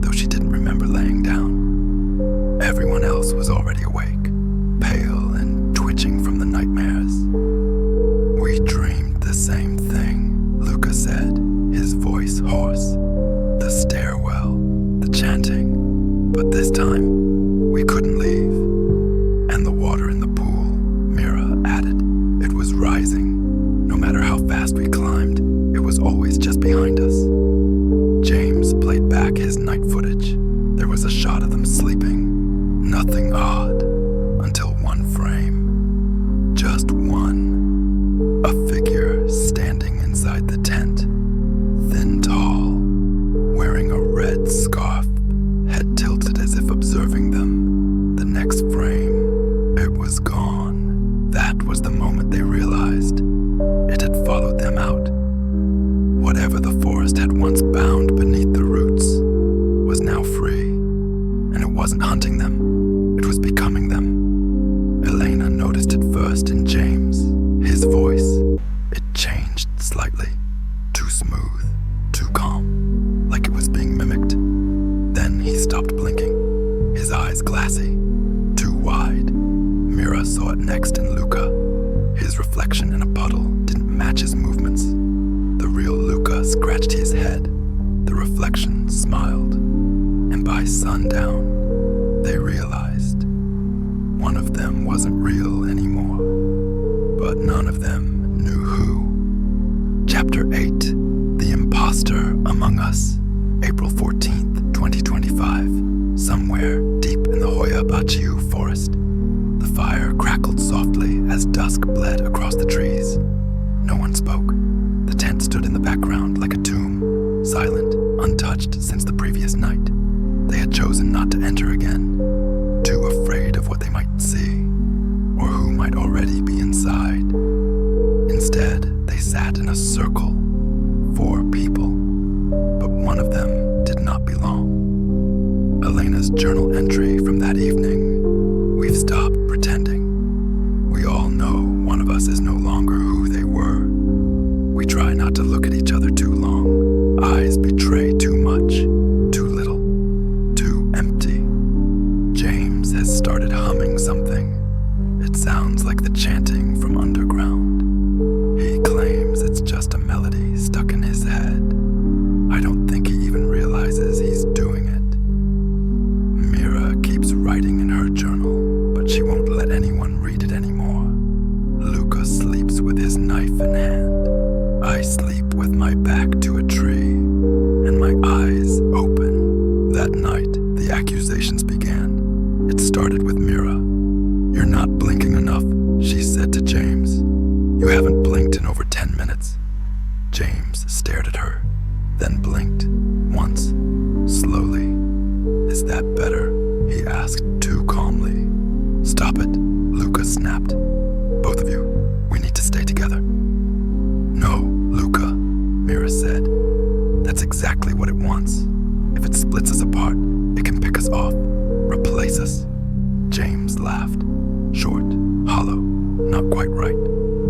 though she didn't remember laying down. Everyone else was already awake, pale and twitching from the nightmares. "We dreamed the same thing," Luca said, his voice hoarse. "The stairwell, the chanting. But this time, we couldn't leave. And the water in the pool," Mira added. "It was rising. No matter how fast we climbed, it was always just behind us." James played back his night footage. There was a shot of them sleeping. Nothing odd, until one frame. Just one. A figure standing inside the tent. Thin, tall, wearing a red scarf, head tilted as if observing them. The next frame, it was gone. That was the moment they realized it had followed them out. Whatever the forest had once bound beneath the roots was now free, and it wasn't hunting them, it was becoming them. Elena noticed it first in James, his voice. It changed slightly, too smooth, too calm, like it was being mimicked. next in Luca. His reflection in a puddle didn't match his movements. The real Luca scratched his head. The reflection smiled. And by sundown, they realized one of them wasn't real anymore. But none of them knew who. Chapter 8, The Imposter Among Us, April 14th, 2025. Somewhere deep in the Hoya Bachiu forest, the fire crackled softly as dusk bled across the trees. No one spoke. The tent stood in the background like a tomb, silent, untouched since the previous night. They had chosen not to enter again, too afraid of what they might see, or who might already be inside. Instead, they sat in a circle, 4 people, but one of them did not belong. Elena's journal entry from that evening: we've stopped pretending. We all know one of us is no longer who they were. We try not to look at each other too long. Eyes betray too much, too little, too empty. James has started humming something. It sounds like the chanting from underground. He claims it's just a melody stuck in his head. I don't think he even realizes he's doing it. Mira keeps writing in her journal, but she won't let anyone read it anymore. Luca sleeps with his knife in hand. I sleep with my back to a tree, and my eyes open. That night, the accusations began. It started with Mira. "You're not blinking enough," she said to James. "You haven't blinked in over 10 minutes." James stared at her, then blinked once, slowly. "Is that better?" he asked too calmly. "Stop it," Luca snapped. "Both of you, we need to stay together." "No, Luca," Mira said. "That's exactly what it wants. If it splits us apart, it can pick us off, replace us." James laughed. Short, hollow, not quite right.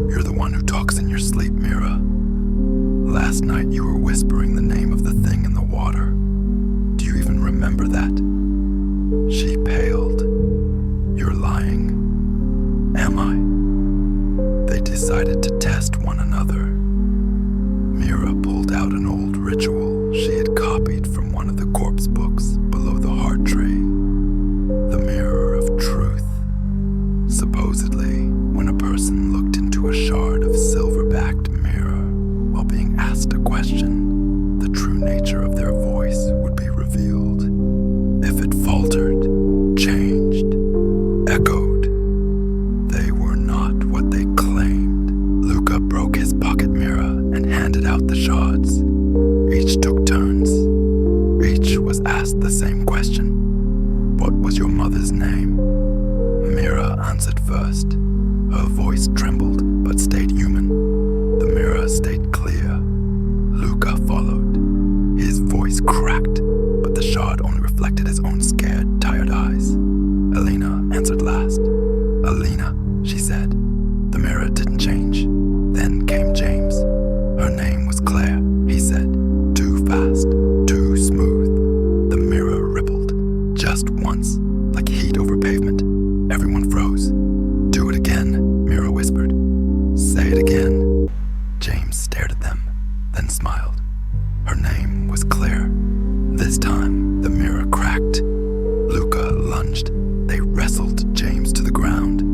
"You're the one who talks in your sleep, Mira. Last night you were whispering the name of the thing in the water. Do you even remember that?" She paled. "You're lying." "Am I?" They decided to test one another. Mira pulled out an old ritual she had copied from one of the corpse books below the heart tree. The mirror of truth. Supposedly, when a person looked into a shard of silver-backed mirror while being asked a question, the true nature of their voice would be revealed. If it faltered, changed, echoed, they were not what they claimed. Luca broke his pocket mirror and handed out the shards. Each took turns. Each was asked the same question. "What was your mother's name?" Mira answered first. Her voice trembled but stayed human. The mirror stayed clear. Luca followed. His voice cracked, but the shard only reflected his own scared, tired eyes. Elena answered last. "Alina," she said. The mirror didn't change. Then came James. Her name was Claire, he said. Too fast, too smooth. The mirror rippled. Just once, like heat over pavement. Everyone froze. "Do it again," Mira whispered. "Say it again." James stared at them, then smiled. Her name was Claire. This time, the mirror cracked. Luca lunged. They wrestled James to the ground.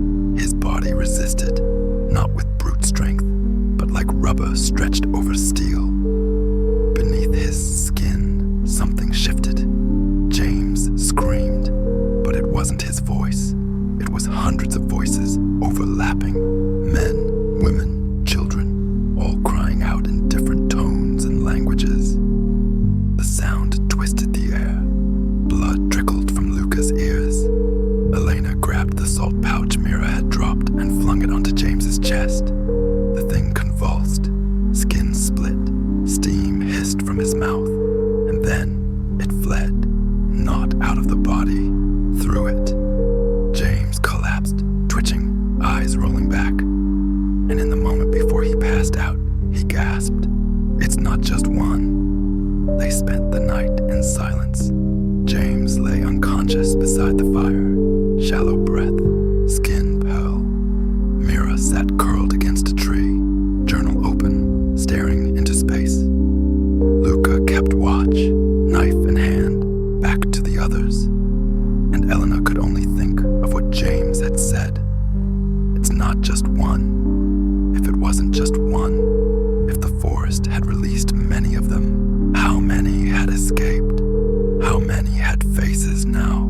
many had faces now,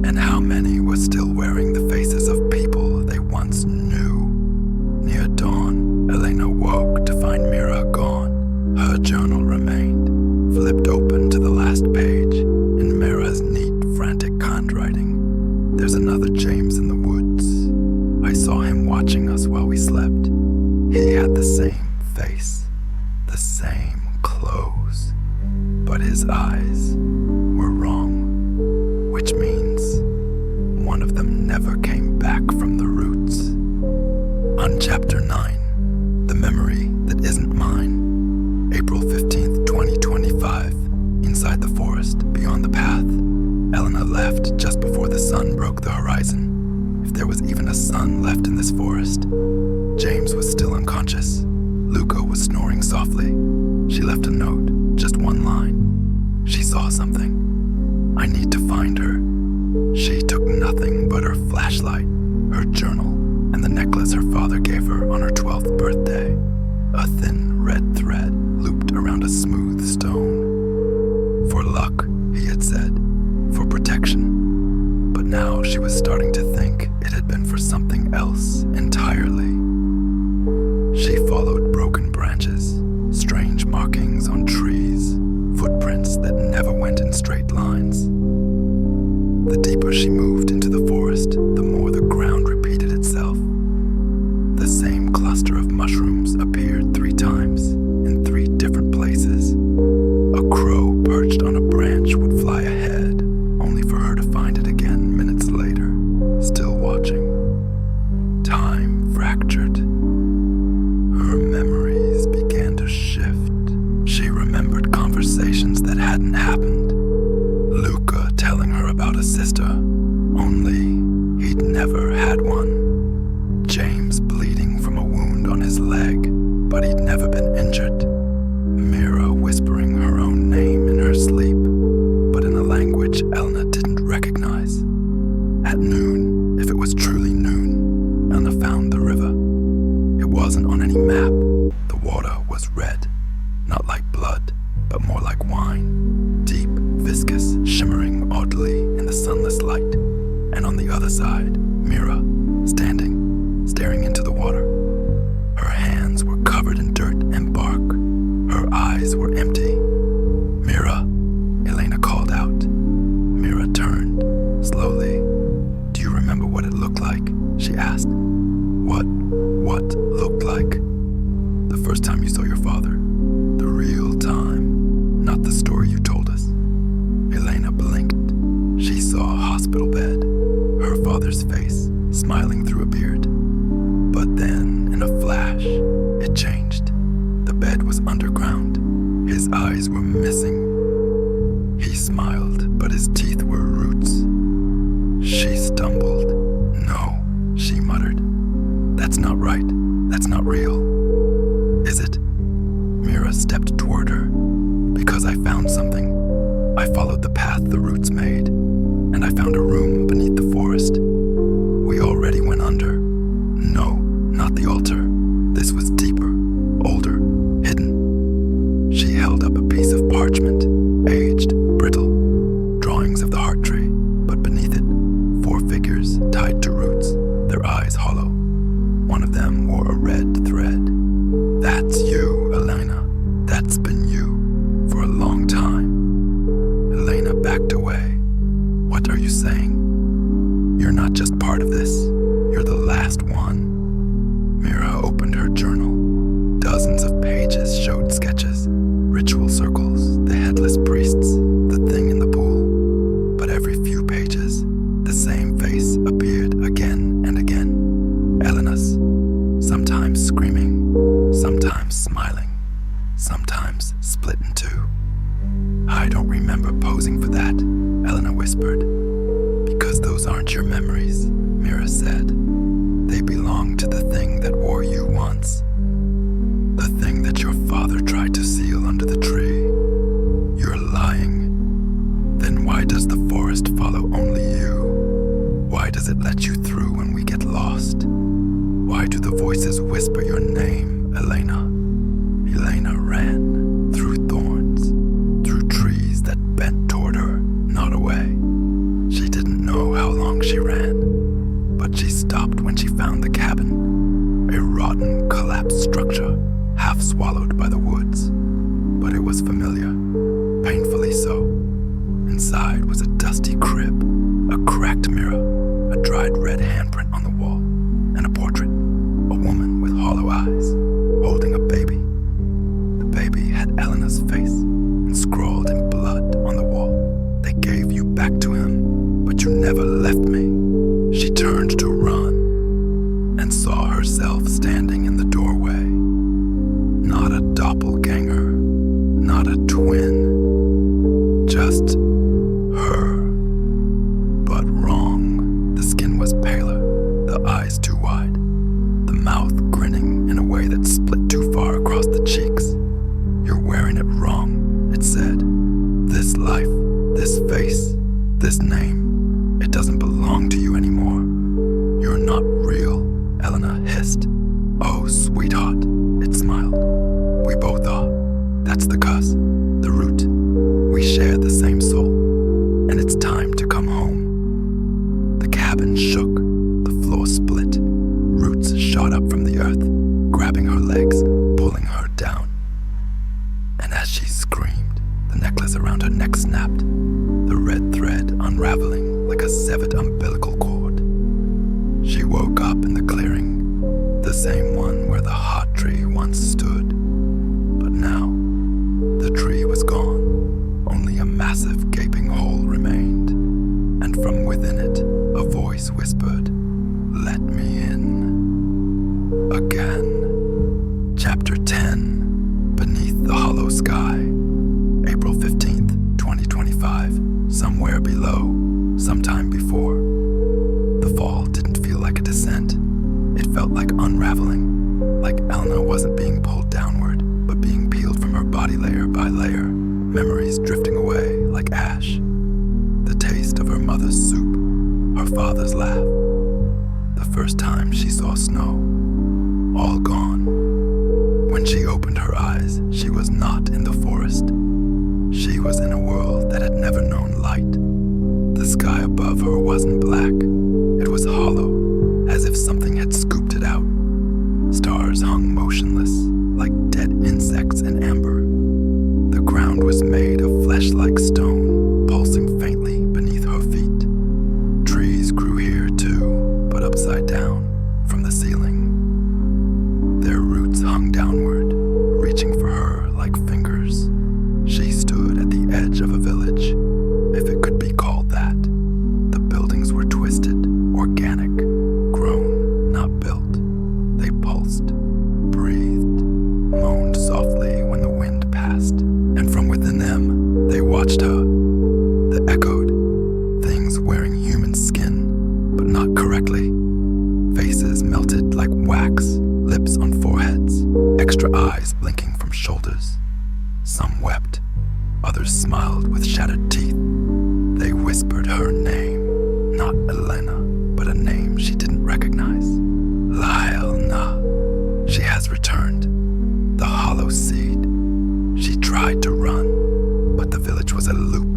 and how many were still wearing the faces of people they once knew. Near dawn, Elena woke to find Mira gone. Her journal remained, flipped open to the last page, in Mira's neat, frantic handwriting. There's another James in the woods. I saw him watching us while we slept. He had the same face, the same clothes, but his eyes were wrong, which means one of them never came back from the roots. On Chapter 9, The Memory That Isn't Mine, April 15th, 2025, inside the forest beyond the path, Elena left just before the sun broke the horizon. If there was even a sun left in this forest. James was still unconscious. Luca was snoring softly. She left a note, just one line. She saw something. I need to find her. She took nothing but her flashlight, her journal, and the necklace her father gave her on her 12th birthday. A thin red thread looped around a smooth stone. For luck, he had said. For protection. But now she was starting to think it had been for something else entirely. She followed broken branches, strange markings on trees, footprints that never went in straight lines. The deeper she moved into the forest, the more the ground repeated itself. The same cluster of mushrooms appeared 3 times, in 3 different places. A crow perched on a branch would fly ahead, only for her to find it again minutes later, still watching. Time fractured. Her memories began to shift. She remembered conversations that hadn't happened. Luca telling her about a sister, only he'd never had one. James bleeding from a wound on his leg, but he'd never been injured. Mira whispering her own name in her sleep, but in a language Elena didn't recognize. At noon, if it was truly noon, Elena found the river. It wasn't on any map. The water was red, not like blood, but more like wine. Deep, viscous, shimmering oddly in the sunless light. And on the other side, Mira, standing, staring into the water. Her hands were covered in dirt and bark. Her eyes were empty. Mira, Elena called out. Mira turned, slowly. Do you remember what it looked like? She asked. What looked like? The first time you saw your father. The real time, not the story you told us. Elena blinked. She saw a hospital bed, her father's face, smiling through a beard. But then, in a flash, it changed. The bed was underground. His eyes were missing. He smiled, but his teeth were roots. She stumbled. No, she muttered. That's not right. That's not real. Is it? Mira stepped toward her. Because I found something. I followed the path the roots made, and I found a room beneath the forest. We already went under. No, not the altar. This was deeper, older, hidden. She held up a piece of parchment, aged, brittle, drawings of the heart tree, but beneath it, 4 figures tied to roots, their eyes hollow. One of them wore a red thread. That's you, Elena. That's been you for a long time. Elena backed away. What are you saying? You're not just part of this. You're the last one. Mira opened her journal. Dozens of pages showed sketches, ritual circles, the headless priests, the thing in the pool. But every few pages, the same face appeared again and again. Elena's, sometimes screaming, sometimes smiling, sometimes split in 2. I don't remember posing for that, Elena whispered. Because those aren't your memories, Mira said. They belong to the thing that wore you once. The thing that your father tried to seal under the tree. You're lying. Then why does the forest follow only you? Why does it let you through when we get lost? Why do the voices whisper your name, Elena? Elena ran through thorns, through trees that bent toward her, not she ran, but she stopped when she found the cabin, a rotten, collapsed structure, half swallowed by the woods. But it was familiar, painfully so. Inside was a dusty crib, a cracked mirror, a dried red handprint on the wall, and a portrait, a woman with hollow eyes, holding a baby. The baby had Eleanor's face, and scrawled in blood on the wall, "They gave you back to him, but you never left me." She turned to run, and saw herself standing in the doorway. Not a doppelganger, not a twin, just her. But wrong. The skin was paler, the eyes too wide, the mouth grinning in a way that split too far across the cheeks. "You're wearing it wrong," it said. "This life, this face, this name, it doesn't belong to you anymore. You're not real," Eleanor hissed. "Oh, sweetheart," it smiled. "We both are. That's the cuz, the root. We share the same soul, and it's time to come home." The cabin shook, the floor split. Roots shot up from the earth, grabbing her legs, pulling her down. And as she screamed, the necklace around her neck snapped, the red thread unraveling like a severed umbilical cord. She woke up in the clearing, the same one where the hot tree once stood. But now, the tree was gone. Only a massive gaping hole remained, and from within it, a voice whispered, "Let me in." Again. Chapter 10. Beneath the Hollow Sky. April 15th, 2025. Somewhere below, sometime before. The fall didn't feel like a descent. It felt like unraveling, like Eleanor wasn't being pulled downward, but being peeled from her body layer by layer, memories drifting away like ash. The taste of her mother's soup, her father's laugh. The first time she saw snow, all gone. When she opened her eyes, she was not in the forest. She was in a world that had never known light. The sky above her wasn't black. It was hollow, as if something had scooped it out. Stars hung motionless, like dead insects in amber. The ground was made of flesh-like stone, pulsing faintly beneath her feet. Trees grew here too, but upside down, from the ceiling. Their roots hung downward, reaching for her like fingers. She stood at the edge of a village, if it could be called that. The buildings were twisted, organic, grown, not built. They pulsed, breathed, moaned softly when the wind passed, and from within them, they watched her. They echoed, things wearing human skin, but not correctly. Faces melted like wax, lips on foreheads, extra eyes blinking from shoulders. Some wept, others smiled with shattered teeth. They whispered her name, not Elena, but a name she didn't recognize. Lylna. She has returned, the hollow seed. She tried to run, but the village was a loop.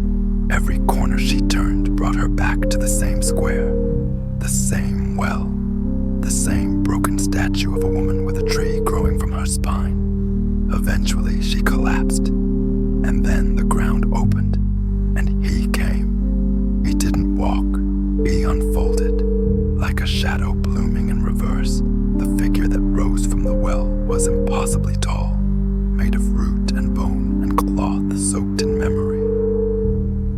Every corner she turned brought her back to the same square, the same well, the same broken statue of a woman with a tree growing from her spine. Eventually she collapsed, and then the ground opened, and he came. He didn't walk, he unfolded, like a shadow blooming in reverse. The figure that rose from the well was impossibly tall, made of root and bone and cloth soaked in memory.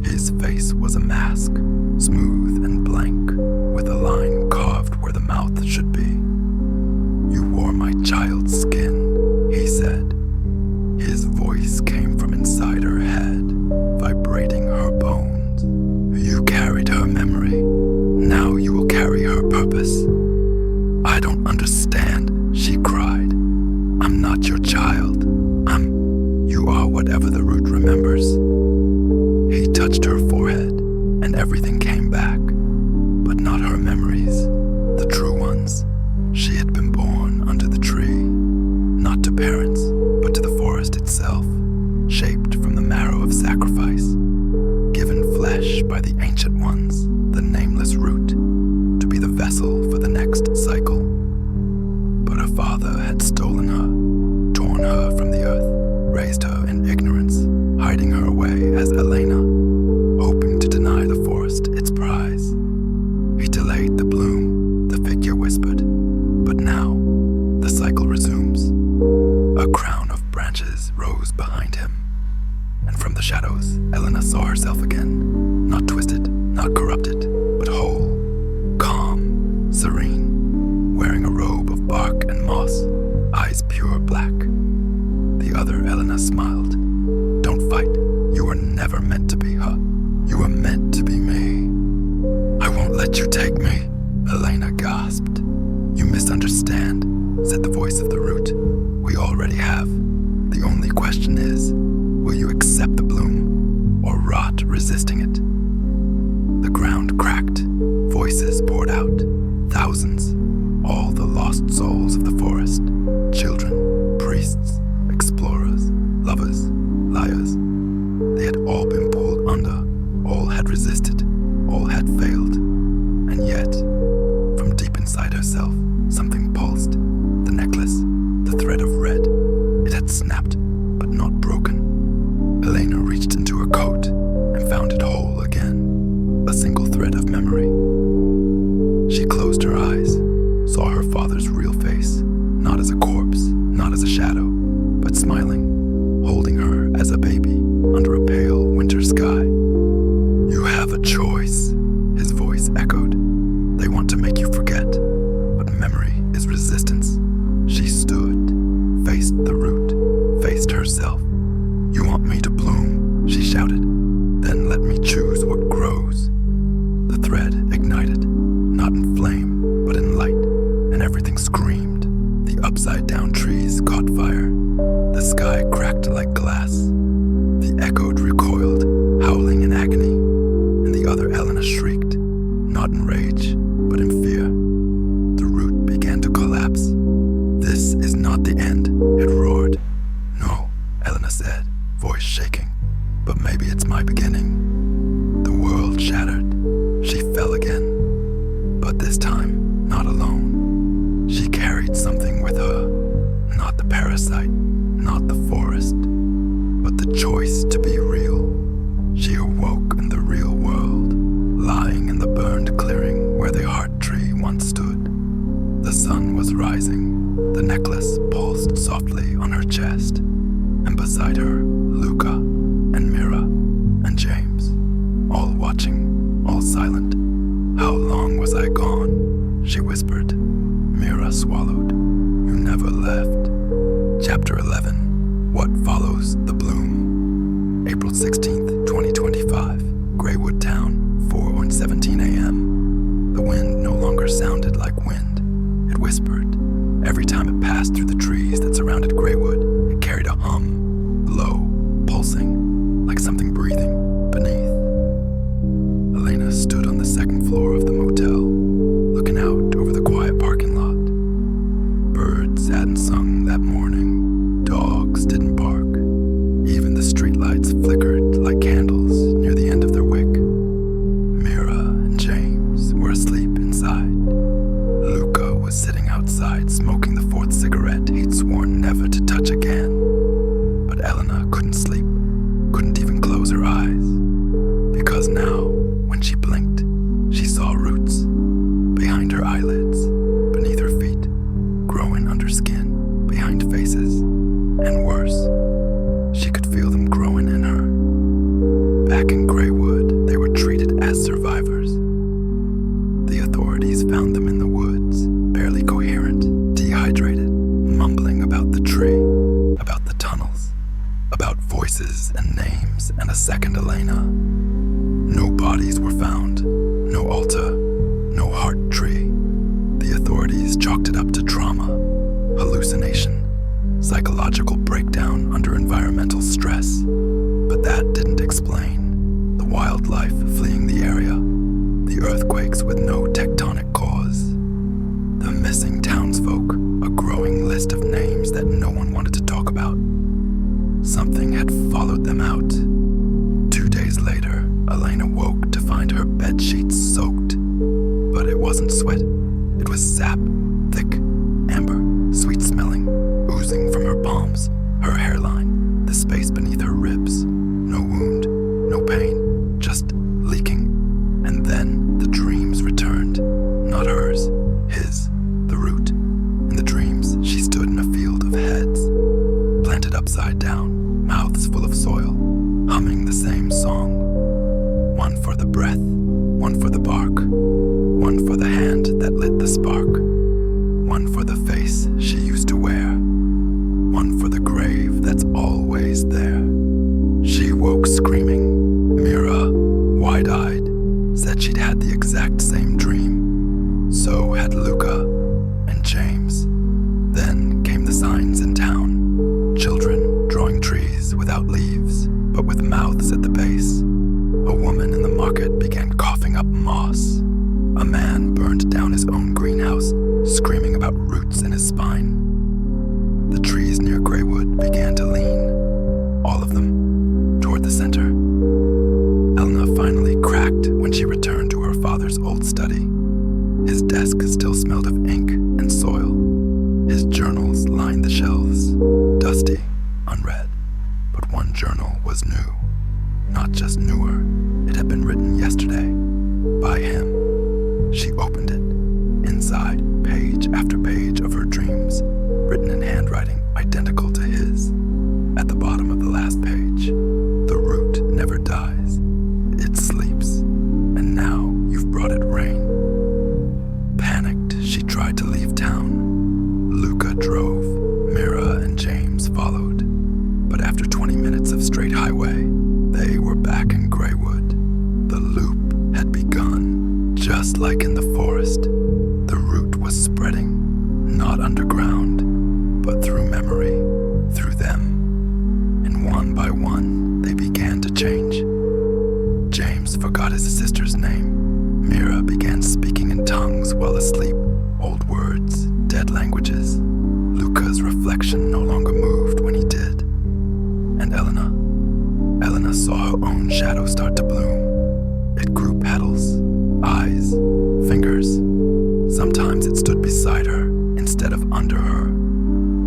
His face was a mask, smooth and blank, with a line carved where the mouth should be. "You wore my child's skin," he said. His voice came from inside her head, vibrating her bones. "You carried her memory. Now you will carry her purpose." "I don't understand," she cried. "I'm not your child. You are whatever the root remembers." He touched her forehead, and everything came back, but not her memories, the true ones. She had been born under the tree, not to parents, but to the forest itself, shaped from the marrow of sacrifice, given flesh by the ancient ones, the nameless root. did you take me? Elena gasped. You misunderstand, said the voice of the root. We already have. The only question is, will you accept the bloom or rot resisting it? The ground cracked. Voices poured out. Thousands. All the lost souls of the forest. Children, priests, explorers, lovers, liars. They had all been pulled under. All had resisted. All had failed. And yet, from deep inside herself, something pulsed. The necklace, the thread of red. It had snapped, but not broken. Elena reached into her coat and found it whole again. A single thread of memory. She closed her eyes, saw her father's real face, not as a corpse, not as a shadow, but smiling, holding her as a baby under a pale winter sky. You have a choice, his voice echoed. They want to make you forget, but memory is resistance. She stood, faced the root, faced herself. You want me to bloom, she shouted. Then let me choose what grows. The thread ignited, not in flame, but in light, and everything screamed. The upside-down trees caught fire. The sky cracked like glass. The echoed recoiled, howling in agony, and the other Elena shrieked, not in rage, but in fear. The root began to collapse. This is not the end, it roared. No, Elena said, voice shaking, but maybe it's my beginning. The world shattered. She fell again, but this time, not alone. She carried something with her, not the parasite, not the forest, but the choice to be real. She awoke in the real world, lying in the burned clearing where the heart tree once stood. The sun was rising, the necklace pulsed softly on her chest, and beside her, Luca and Mira and James, all watching, all silent. How long was I gone? She whispered. Mira swallowed. You never left. Chapter 11. What follows the bloom? April 16th, 2025. Graywood Town, 4:17 a.m. The wind no longer sounded like wind. It whispered. Every time it passed through the trees that surrounded Graywood, it carried a hum, low, pulsing, like something breathing beneath. Elena stood on the second floor of the motel, looking out over the quiet parking lot. Birds hadn't sung that morning. Dogs didn't bark. Even the streetlights flickered like candles near the end of their wick. Mira and James were asleep inside. Luca was sitting outside smoking the fourth cigarette he'd sworn never to touch again. But Elena couldn't sleep, couldn't even close her eyes. Because now, when she blinked, she saw roots behind her eyelids, beneath her feet, growing under skin, behind faces, and worse, she could feel them growing in her. Back in Graywood, they were treated as survivors. The authorities found them in the woods, barely coherent, dehydrated, mumbling about the tree, about the tunnels, about voices and names and a second Elena. No bodies were found, no altar, no heart tree. The authorities chalked it up to trauma, hallucination, psychological breakdown under environmental stress. But that didn't explain the wildlife fleeing the area, the earthquakes with no tectonic cause, the missing townsfolk, a growing list of names that no one wanted to talk about. Something had followed them out. 2 days later, Elena woke to find her bed sheets soaked. But it wasn't sweat. It was sap, thick, amber, sweet-smelling, oozing from her palms, her hairline, the space beneath her ribs. No wound, no pain, just leaking. And then the dreams returned. Not hers, his, the root. In the dreams, she stood in a field of heads, planted upside down, mouths full of soil, humming the same song. One for the breath, one for the bark, one for the hand that lit the spark, one for the face she used to wear, one for the grave that's always there. She woke screaming, Mira, wide-eyed, said she'd had the exact same dream. So had Luca and James. Then came the signs in town. Children drawing trees without leaves, but with mouths at the base. A woman in the market began coughing up moss. A man burned down his own greenhouse, screaming about roots in his spine. The trees near Greywood began to lean, all of them, toward the center. Elna finally cracked when she returned to her father's old study. His desk still smelled of ink and soil. His journals lined the shelves, dusty, unread. But one journal was new. Not just newer, it had been written yesterday, by him. She opened it. Inside, page after page of her dreams, written in handwriting identical to his. At the bottom of the last page, the root never dies. It sleeps, and now you've brought it rain. Panicked, she tried to leave town. Luca drove, Mira and James followed. But after 20 minutes of straight highway, they were back in Greywood. The loop had begun, just like in the forest. The root was spreading, not underground, but through memory, through them. And one by one, they began to change. James forgot his sister's name. Mira began speaking in tongues while asleep, old words, dead languages. Luca's reflection no longer moved when he did. And Elena saw her own shadow start to bloom. It grew petals, eyes, fingers. Sometimes it stood beside her instead of under her.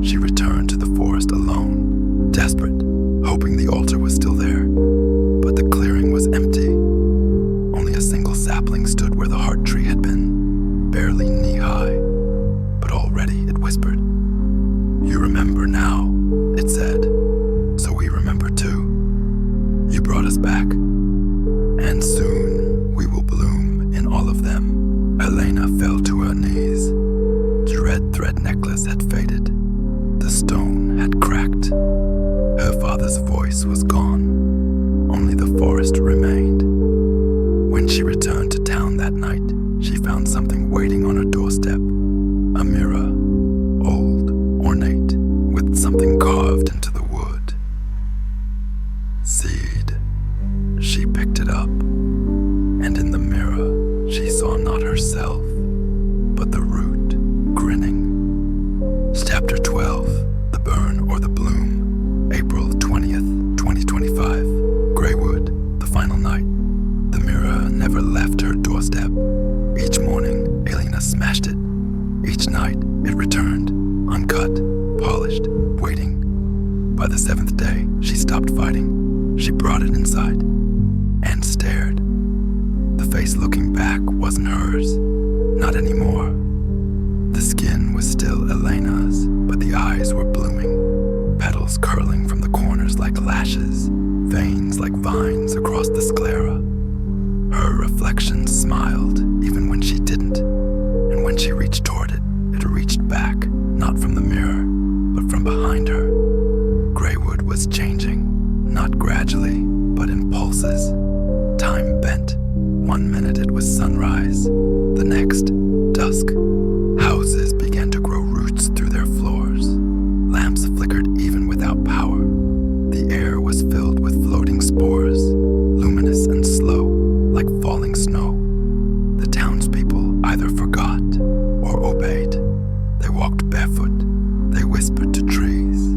She returned to the forest alone, desperate, hoping the altar was still there. But the clearing was empty. Only a single sapling stood where the heart tree had been, barely knee-high. But already it whispered. "You remember now," it said. "So we remember too. You brought us back. And soon we will bloom in all of them." Elena fell to her knees. Red thread necklace had faded. The stone had cracked. Her father's voice was gone. Only the forest remained. When she returned to town that night, she found something waiting on her doorstep. A mirror, old, ornate, with something carved into the wood. Seed. She picked it up, and in the mirror, she saw not herself, but the root grinning. Chapter 12, The Burn or the Bloom, April 20th, 2025, Greywood, the final night. The mirror never left her doorstep. Each morning, Elena smashed it. Each night, it returned, uncut, polished, waiting. By the 7th day, she stopped fighting. She brought it inside and stared. The face looking back wasn't hers, not anymore. The skin was still Elena's, but the eyes were blooming, petals curling from the corners like lashes, veins like vines across the sclera. Her reflection smiled even when she didn't, and when she reached toward it, it reached back, not from the mirror, but from behind her. Greywood was changing, not gradually, but in pulses. Time bent. 1 minute it was sunrise, the next, dusk. Houses began to grow roots through their floors. Lamps flickered even without power. The air was filled with floating spores, luminous and slow, like falling snow. The townspeople either forgot or obeyed. They walked barefoot. They whispered to trees.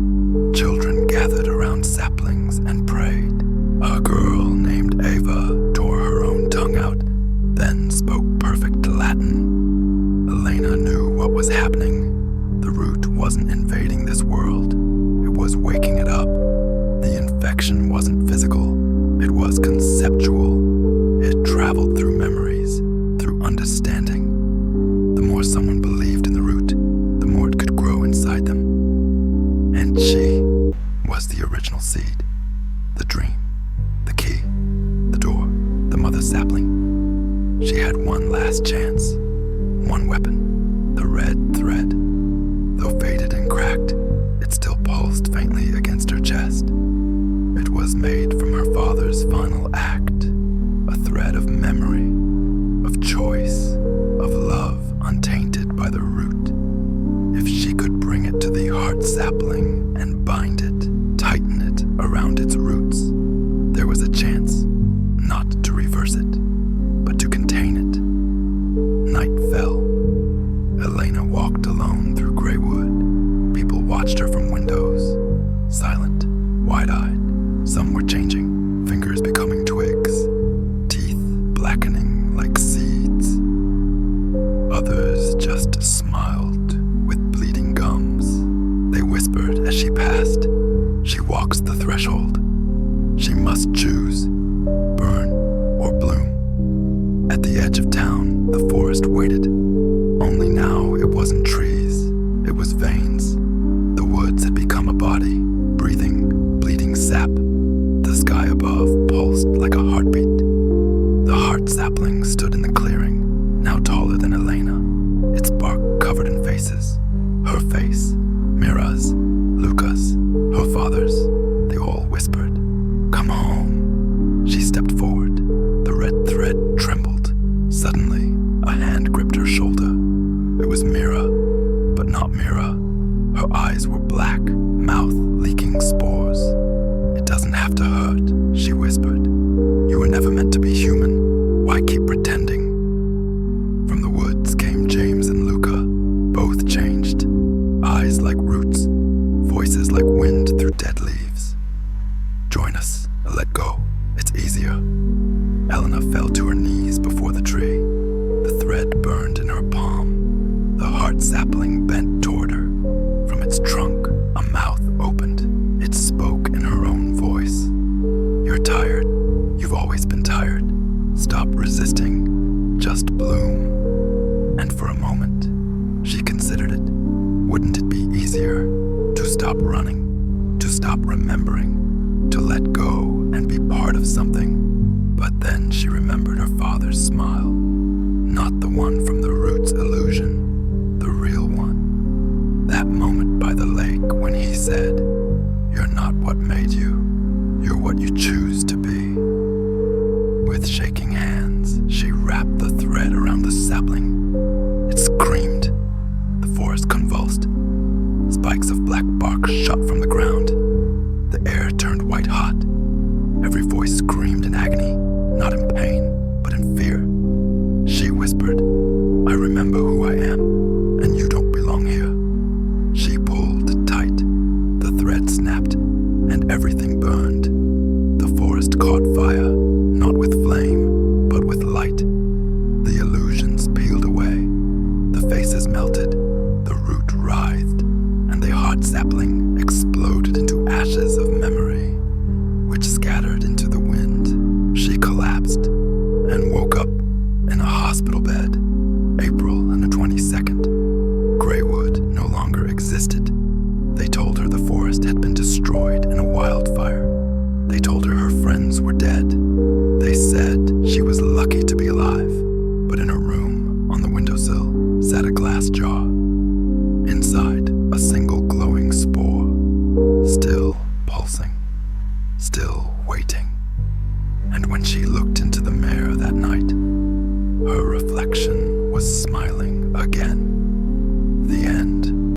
Children gathered around saplings and prayed. A girl named Ava tore her own tongue out, then spoke perfect Latin. Elena knew what was happening. The root wasn't invading this world. It was waking it up. The infection wasn't physical. It was conceptual. It traveled through memories, through understanding. The more someone believed in the root, the more it could grow inside them. And she was the original seed, the dream, the key, the door, the mother sapling. She had one last chance, one weapon, the red thread. Though faded and cracked, it still pulsed faintly against her chest. It was made from her father's final act, a thread of memory walks the threshold. She must choose, burn or bloom. At the edge of town, the forest waited. Only now it wasn't trees, it was veins. The woods had become a body, breathing, bleeding sap. The sky above pulsed like a heartbeat. The heart sapling stood in the clearing, now taller than Elena, its bark covered in faces. Her face, Mira's, Luca's, her father's. They all whispered, "Come home." She stepped forward. The red thread trembled. Suddenly, a hand gripped her shoulder. It was Mira, but not Mira. Her eyes were black, mouth leaking spores. "It doesn't have to hurt," she whispered. "You were never meant to be human. Why keep pretending?" From the woods came James and Luca, both changed. Eyes like roots, voices like wind through dead leaves. "Join us, let go. It's easier." Elena fell to her knees before the tree. The thread burned in her palm. The heart sapling bent toward her. From its trunk, a mouth opened. It spoke in her own voice. "You're tired. You've always been tired. Stop resisting. Just bloom." And for a moment, she considered it. Wouldn't it be easier to stop running, to stop remembering, to let go and be part of something? But then she remembered her father's smile. Not the one from the roots illusion, the real one. That moment by the lake when he said, "You're not what made you, you're what you choose to be." With shaking hands, she wrapped the thread around the sapling. It screamed. The forest convulsed. Spikes of black bark shot from the ground. The air turned white hot. Every voice screamed in agony, not in pain, but in fear. She whispered, "I remember who I am, and you don't belong here." She pulled tight. The thread snapped, and everything burned. The forest caught fire, not with flame, but with light. The illusions peeled away. The faces melted, the root writhed, and the heart sapling exploded into ashes of memory, which scattered into the wind. She collapsed and woke up in a hospital bed, April and the 22nd. Greywood no longer existed. They told her the forest had been destroyed in a wildfire. They told her her friends were dead. They said she was lucky to be alive, but in her room, on the windowsill, sat a glass jar. Inside, a single glowing spore, still pulsing, still waiting. And when she looked into the mirror that night, her reflection was smiling again.